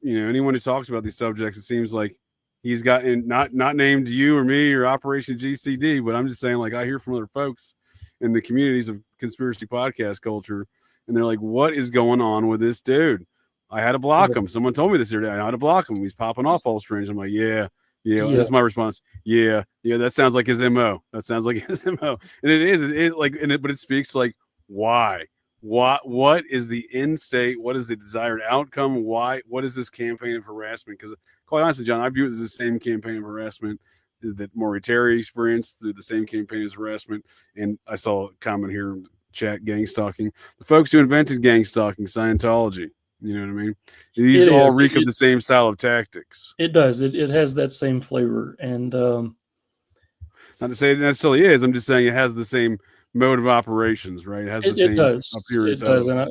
[SPEAKER 2] Anyone who talks about these subjects, it seems like he's gotten not named you or me or Operation GCD, but I'm just saying, like, I hear from other folks in the communities of conspiracy podcast culture, and they're like, what is going on with this dude? I had to block him. Someone told me this the other day. I had to block him. He's popping off all strange. I'm like, yeah. This is my response. Yeah, that sounds like his MO. That sounds like his MO. And it is. But it speaks like, why? What is the end state? What is the desired outcome? Why? What is this campaign of harassment? Because quite honestly, John, I view it as the same campaign of harassment that Maury Terry experienced through the same campaign of harassment. And I saw a comment here in the chat, gang stalking. The folks who invented gang stalking, Scientology. You know what I mean? These all reek of the same style of tactics.
[SPEAKER 3] It does. It has that same flavor. And
[SPEAKER 2] not to say it necessarily is. I'm just saying it has the same mode of operations, right? It has the same appearance.
[SPEAKER 3] It does. And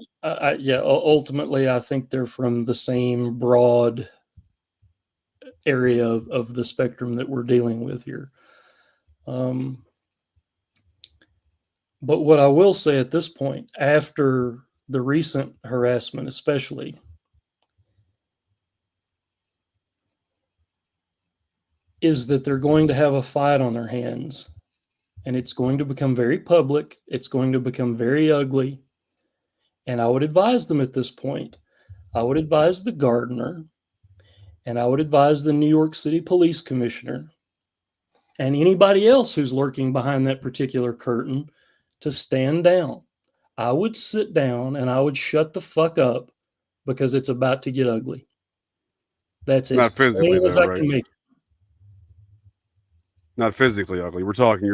[SPEAKER 3] ultimately, I think they're from the same broad area of the spectrum that we're dealing with here. But what I will say at this point, after the recent harassment especially, is that they're going to have a fight on their hands. And it's going to become very public. It's going to become very ugly. And I would advise them at this point. I would advise the gardener, and I would advise the New York City Police Commissioner, and anybody else who's lurking behind that particular curtain to stand down. I would sit down and I would shut the fuck up because it's about to get ugly. That's as
[SPEAKER 2] Not physically
[SPEAKER 3] plain as
[SPEAKER 2] though,
[SPEAKER 3] I
[SPEAKER 2] right?
[SPEAKER 3] can make it.
[SPEAKER 2] Not physically ugly. We're talking.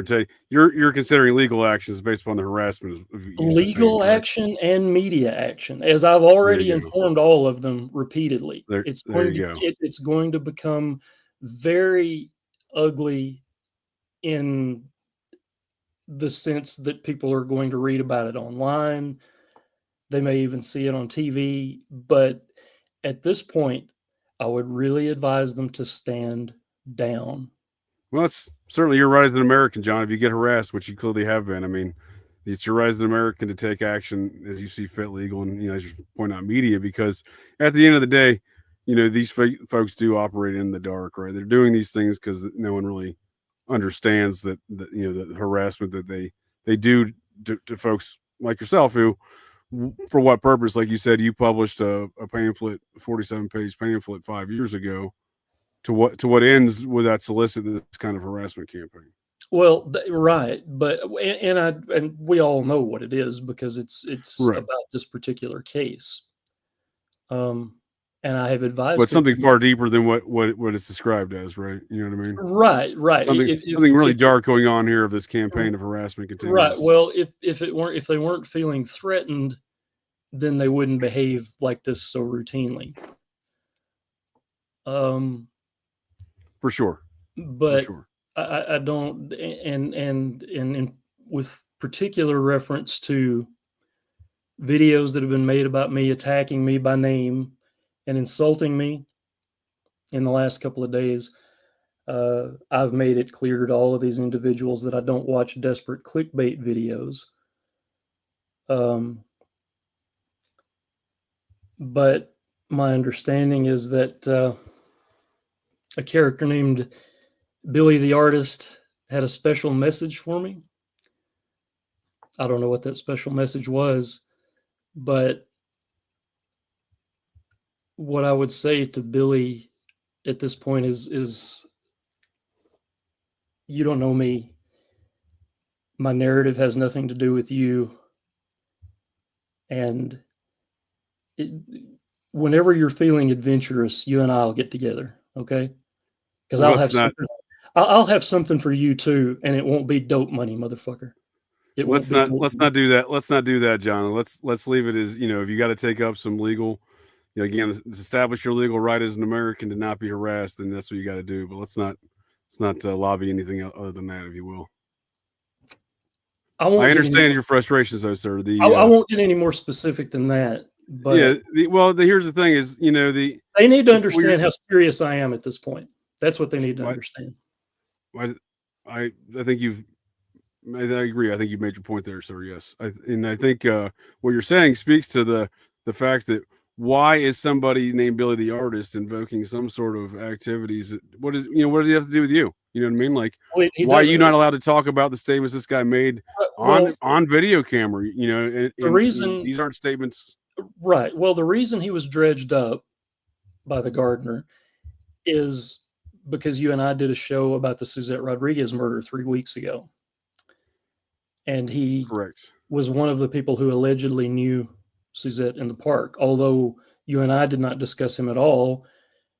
[SPEAKER 2] You're considering legal actions based upon the harassment you sustained,
[SPEAKER 3] Legal
[SPEAKER 2] correct?
[SPEAKER 3] action and media action, as I've
[SPEAKER 2] There
[SPEAKER 3] already
[SPEAKER 2] you go.
[SPEAKER 3] informed all of them repeatedly.
[SPEAKER 2] There you go.
[SPEAKER 3] It's going to become very ugly in the sense that people are going to read about it online. They may even see it on TV. But at this point, I would really advise them to stand down.
[SPEAKER 2] Well, it's certainly your right as an American, John. If you get harassed, which you clearly have been, I mean, it's your right as an American to take action as you see fit, legal, and as you point out, media. Because at the end of the day, these folks do operate in the dark, right? They're doing these things because no one really understands that the harassment that they do to folks like yourself who, for what purpose? Like you said, you published a pamphlet, 47-page pamphlet 5 years ago. To what ends would that solicit this kind of harassment campaign?
[SPEAKER 3] Well, right, but and we all know what it is because it's
[SPEAKER 2] Right.
[SPEAKER 3] about this particular case. And I have advised,
[SPEAKER 2] but something far deeper than what it's described as, right? You know what I mean?
[SPEAKER 3] Right.
[SPEAKER 2] Something really dark going on here of this campaign of harassment continues.
[SPEAKER 3] Right. Well, if they weren't feeling threatened, then they wouldn't behave like this so routinely.
[SPEAKER 2] For sure.
[SPEAKER 3] But
[SPEAKER 2] for sure.
[SPEAKER 3] I don't, and with particular reference to videos that have been made about me attacking me by name and insulting me in the last couple of days, I've made it clear to all of these individuals that I don't watch desperate clickbait videos. But my understanding is that a character named Billy the Artist had a special message for me. I don't know what that special message was, but what I would say to Billy at this point is you don't know me. My narrative has nothing to do with you. And whenever you're feeling adventurous, you and I'll get together, okay? Because I'll have something for you too, and it won't be dope money, motherfucker.
[SPEAKER 2] Let's not do that. Let's not do that, John. Let's leave it as, if you got to take up some legal, again, establish your legal right as an American to not be harassed, then that's what you got to do. But let's not lobby anything other than that, if you will. I understand your frustrations, though, sir.
[SPEAKER 3] I won't get any more specific than that. But
[SPEAKER 2] here's the thing: is
[SPEAKER 3] they need to understand how serious I am at this point. That's what they need to understand.
[SPEAKER 2] I think I agree. I think you've made your point there, sir. Yes, I think what you're saying speaks to the fact that why is somebody named Billy the Artist invoking some sort of activities? What does he have to do with you? You know what I mean? Like, why are you not allowed to talk about the statements this guy made on video camera? The reason these aren't statements,
[SPEAKER 3] right? Well, the reason he was dredged up by the gardener is because you and I did a show about the Suzette Rodriguez murder 3 weeks ago. And he was one of the people who allegedly knew Suzette in the park. Although you and I did not discuss him at all,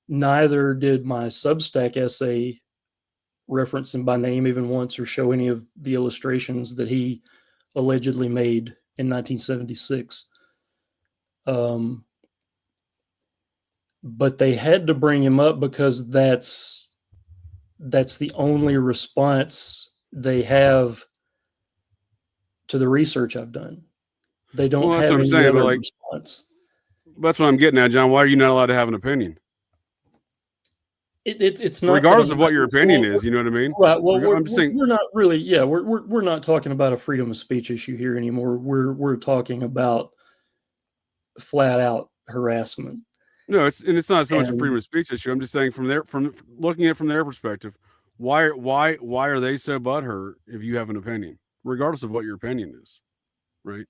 [SPEAKER 3] neither did my Substack essay reference him by name even once or show any of the illustrations that he allegedly made in 1976. But they had to bring him up because that's the only response they have to the research I've done. They don't have any other response.
[SPEAKER 2] That's what I'm getting at, John. Why are you not allowed to have an opinion?
[SPEAKER 3] It's not,
[SPEAKER 2] regardless of what your opinion is. You know what I mean?
[SPEAKER 3] Right. Well, I'm just saying we're not really. Yeah, we're not talking about a freedom of speech issue here anymore. We're talking about flat out harassment.
[SPEAKER 2] No, it's not so much a freedom of speech issue. I'm just saying from looking at it from their perspective, why are they so butthurt if you have an opinion, regardless of what your opinion is, right?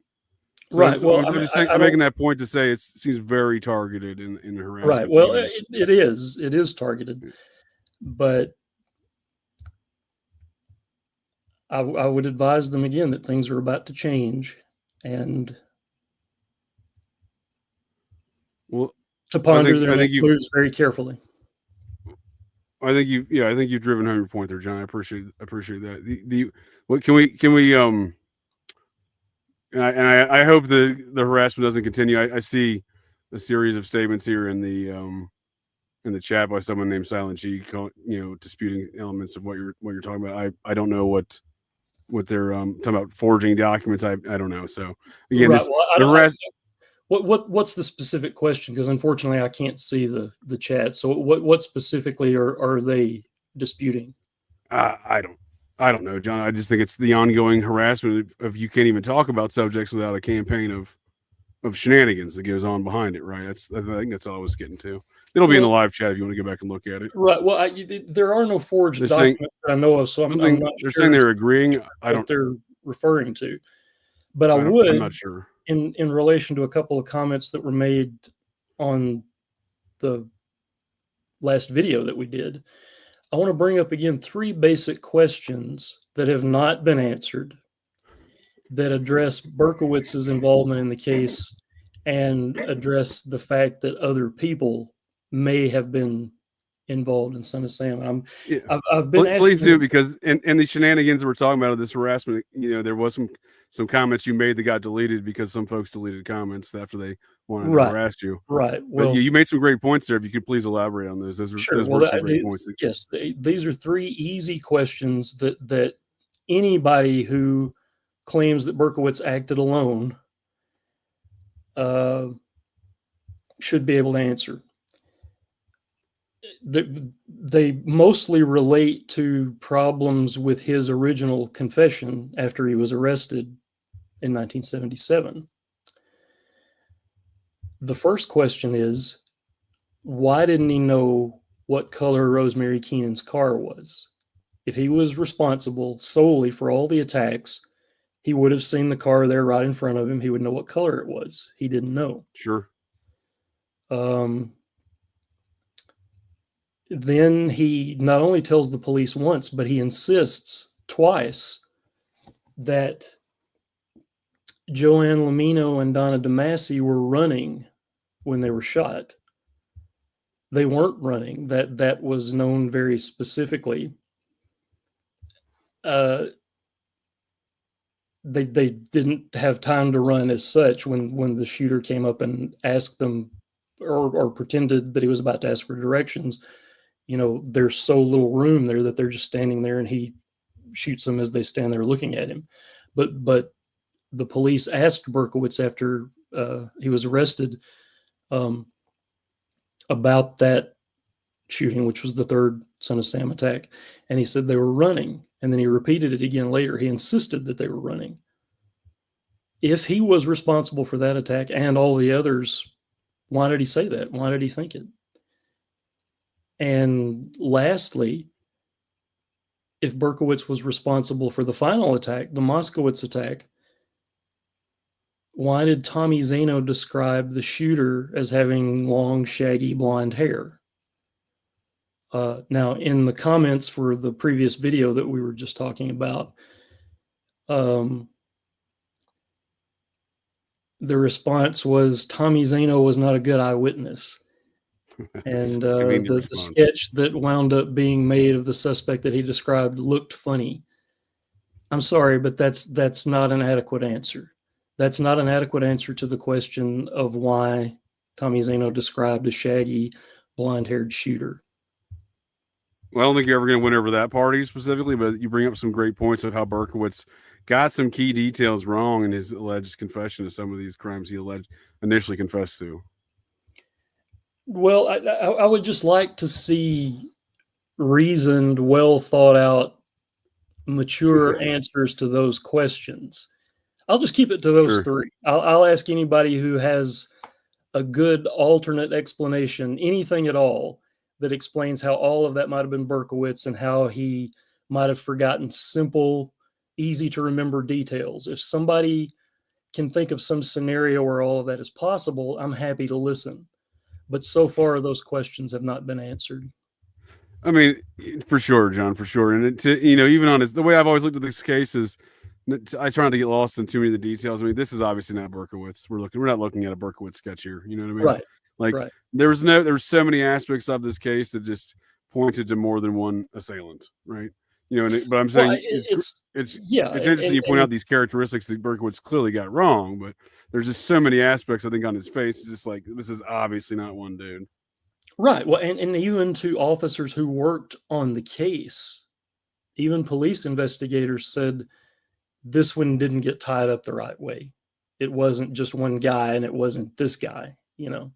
[SPEAKER 2] So
[SPEAKER 3] right. Well,
[SPEAKER 2] I'm just saying, I'm making that point to say it seems very targeted in harassment.
[SPEAKER 3] Right. Well, it is targeted, but I would advise them again that things are about to change, and
[SPEAKER 2] Well,
[SPEAKER 3] to ponder their
[SPEAKER 2] I think
[SPEAKER 3] next moves very carefully.
[SPEAKER 2] I think you've driven home your point there, John. I appreciate that. What can we and I hope the harassment doesn't continue. I see a series of statements here in the chat by someone named Silent G, disputing elements of what you're talking about. I don't know what they're talking about, forging documents. I don't know. So again,
[SPEAKER 3] Right.
[SPEAKER 2] Well,
[SPEAKER 3] what's the specific question? Because unfortunately, I can't see the chat. So what specifically are they disputing?
[SPEAKER 2] I don't know, John. I just think it's the ongoing harassment of you can't even talk about subjects without a campaign of shenanigans that goes on behind it, right? I think that's all I was getting to. It'll be in the live chat if you want to go back and look at it.
[SPEAKER 3] Right. Well, there are no forged documents that I know of, so I'm not
[SPEAKER 2] they're
[SPEAKER 3] sure
[SPEAKER 2] saying they're agreeing. I don't.
[SPEAKER 3] What they're referring to, but I'm
[SPEAKER 2] not sure.
[SPEAKER 3] In relation to a couple of comments that were made on the last video that we did, I want to bring up again 3 basic questions that have not been answered that address Berkowitz's involvement in the case and address the fact that other people may have been involved in Son of Sam. I've been asking.
[SPEAKER 2] Please do, because in the shenanigans that we're talking about of this harassment, there was some comments you made that got deleted because some folks deleted comments after they wanted to harass you.
[SPEAKER 3] Right.
[SPEAKER 2] Well, you made some great points there. If you could please elaborate on those. Those were some great points.
[SPEAKER 3] Yes, these are 3 easy questions that anybody who claims that Berkowitz acted alone should be able to answer. They mostly relate to problems with his original confession after he was arrested in 1977. The first question is, why didn't he know what color Rosemary Keenan's car was? If he was responsible solely for all the attacks, he would have seen the car there right in front of him. He would know what color it was. He didn't know.
[SPEAKER 2] Sure.
[SPEAKER 3] Then he not only tells the police once, but he insists twice that Joanne Lamino and Donna DeMasi were running when they were shot. They weren't running. That was known very specifically. They didn't have time to run as such when the shooter came up and asked them or pretended that he was about to ask for directions. There's so little room there that they're just standing there, and he shoots them as they stand there looking at him. But the police asked Berkowitz after he was arrested about that shooting, which was the 3rd Son of Sam attack. And he said they were running. And then he repeated it again later. He insisted that they were running. If he was responsible for that attack and all the others, why did he say that? Why did he think it? And lastly, if Berkowitz was responsible for the final attack, the Moskowitz attack, why did Tommy Zano describe the shooter as having long, shaggy blonde hair? Now, in the comments for the previous video that we were just talking about, the response was Tommy Zano was not a good eyewitness. And the sketch that wound up being made of the suspect that he described looked funny. I'm sorry, but that's not an adequate answer. That's not an adequate answer to the question of why Tommy Zano described a shaggy, blonde-haired shooter.
[SPEAKER 2] Well, I don't think you're ever going to win over that party specifically, but you bring up some great points of how Berkowitz got some key details wrong in his alleged confession to some of these crimes he initially confessed to.
[SPEAKER 3] Well, I would just like to see reasoned, well thought out, mature answers to those questions. I'll just keep it to those 3. I'll ask anybody who has a good alternate explanation, anything at all, that explains how all of that might have been Berkowitz and how he might have forgotten simple, easy to remember details. If somebody can think of some scenario where all of that is possible, I'm happy to listen. But so far, those questions have not been answered.
[SPEAKER 2] I mean, for sure, John, for sure. And even on the way I've always looked at this case is I try not to get lost in too many of the details. I mean, this is obviously not Berkowitz. We're not looking at a Berkowitz sketch here. You know what I mean?
[SPEAKER 3] Right.
[SPEAKER 2] Like
[SPEAKER 3] Right.
[SPEAKER 2] there's so many aspects of this case that just pointed to more than one assailant, right? You know, but I'm saying it's interesting you point out these characteristics that Berkowitz clearly got wrong, but there's just so many aspects I think on his face. It's just like, this is obviously not one dude.
[SPEAKER 3] Right. Well, and even to officers who worked on the case, even police investigators said this one didn't get tied up the right way. It wasn't just one guy and it wasn't this guy, you know?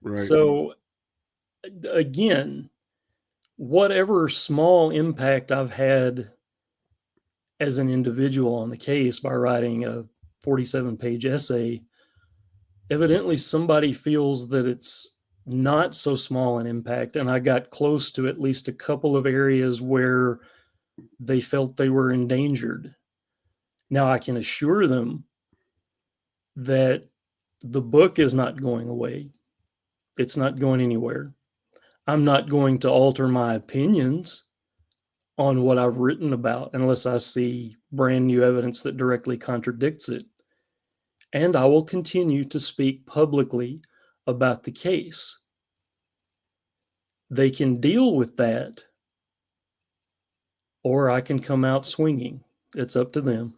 [SPEAKER 2] Right.
[SPEAKER 3] So again, whatever small impact I've had as an individual on the case by writing a 47-page essay, evidently somebody feels that it's not so small an impact. And I got close to at least a couple of areas where they felt they were endangered. Now I can assure them that the book is not going away. It's not going anywhere. I'm not going to alter my opinions on what I've written about unless I see brand new evidence that directly contradicts it. And I will continue to speak publicly about the case. They can deal with that, or I can come out swinging. It's up to them.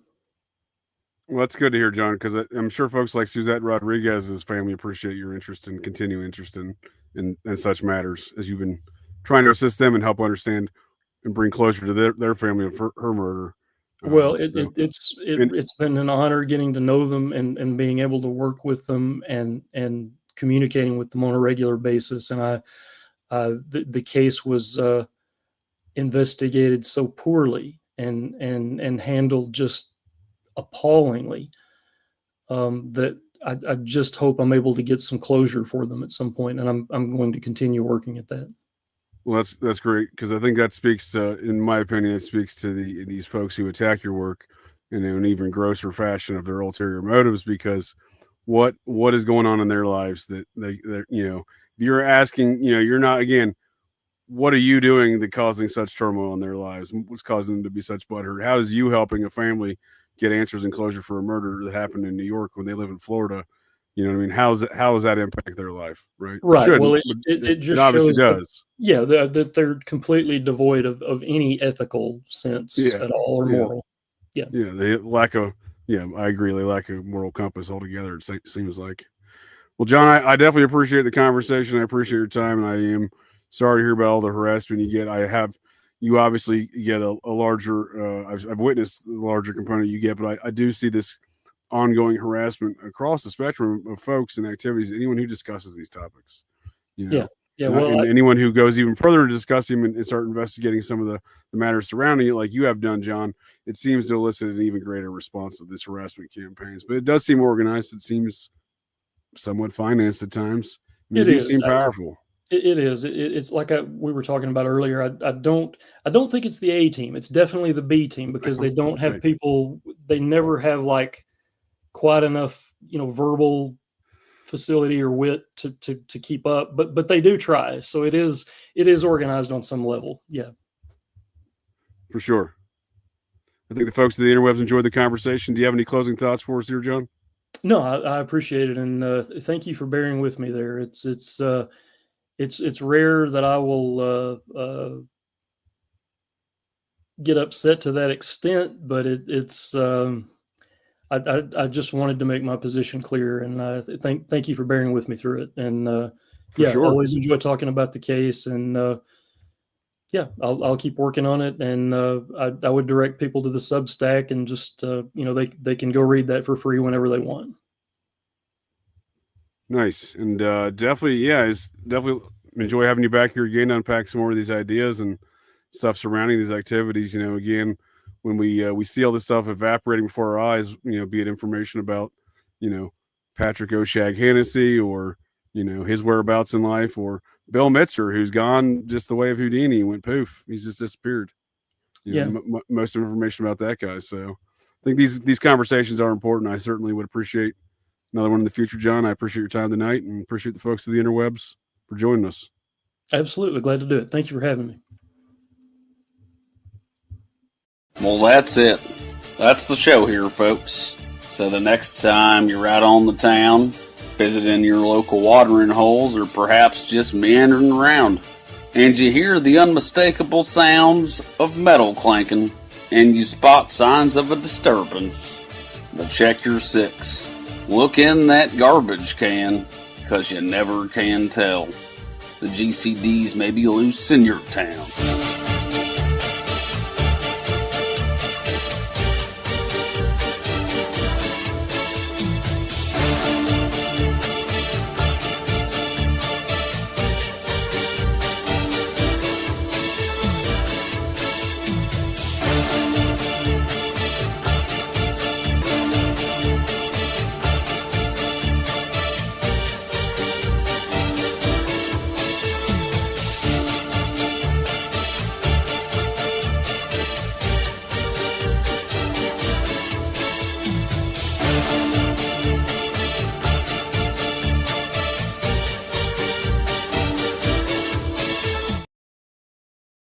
[SPEAKER 2] Well, that's good to hear, John, because I'm sure folks like Suzette Rodriguez's family appreciate your interest and continuing interest in such matters, as you've been trying to assist them and help understand and bring closure to their family of her murder.
[SPEAKER 3] Well, it's been an honor getting to know them and being able to work with them and communicating with them on a regular basis. And the case was investigated so poorly and handled just appallingly that I just hope I'm able to get some closure for them at some point, and I'm going to continue working at that.
[SPEAKER 2] Well, that's great, because I think that speaks to, in my opinion, it speaks to these folks who attack your work in an even grosser fashion of their ulterior motives, because what is going on in their lives that they're, you know, you're asking, you know, you're not, again, what are you doing that causing such turmoil in their lives? What's causing them to be such butthurt? How is you helping a family get answers and closure for a murder that happened in New York when they live in Florida? You know what I mean? How does that impact their life? Right.
[SPEAKER 3] Right. Well, it just
[SPEAKER 2] obviously
[SPEAKER 3] shows does. That they're completely devoid of any ethical sense at all, or moral. Yeah.
[SPEAKER 2] Yeah. They lack I agree. They lack a moral compass altogether. It seems like. Well, John, I definitely appreciate the conversation. I appreciate your time, and I am sorry to hear about all the harassment you get. You obviously get a larger, I've witnessed the larger component you get, but I do see this ongoing harassment across the spectrum of folks and activities, anyone who discusses these topics, you know? And anyone who goes even further to discuss them and start investigating some of the matters surrounding it, like you have done, John, it seems to elicit an even greater response to this harassment campaigns. But it does seem organized. It seems somewhat financed at times. It does seem powerful.
[SPEAKER 3] It is. It's like we were talking about earlier. I don't think it's the A team. It's definitely the B team, because they don't have people. They never have like quite enough, verbal facility or wit to keep up. But they do try. So it is organized on some level. Yeah,
[SPEAKER 2] for sure. I think the folks of the interwebs enjoyed the conversation. Do you have any closing thoughts for us here, John?
[SPEAKER 3] No, I appreciate it, and thank you for bearing with me there. It's rare that I will get upset to that extent, but I just wanted to make my position clear, and thank you for bearing with me through it. And sure. Always enjoy talking about the case, and I'll keep working on it. And I would direct people to the Substack, and just they can go read that for free whenever they want.
[SPEAKER 2] Nice. And definitely enjoy having you back here again to unpack some more of these ideas and stuff surrounding these activities. Again, when we see all this stuff evaporating before our eyes, be it information about, Patrick O'Shag Hennessy, or, his whereabouts in life, or Bill Mitzer, who's gone just the way of Houdini, went poof. He's just disappeared. Most information about that guy. So I think these conversations are important. I certainly would appreciate another one in the future, John. I appreciate your time tonight, and appreciate the folks of the interwebs for joining us.
[SPEAKER 3] Absolutely. Glad to do it. Thank you for having me.
[SPEAKER 4] Well, that's it. that's the show here, folks. So the next time you're out on the town, visiting your local watering holes, or perhaps just meandering around, and you hear the unmistakable sounds of metal clanking, and you spot signs of a disturbance, but check your six. Look in that garbage can, 'cause you never can tell. The GCDs may be loose in your town.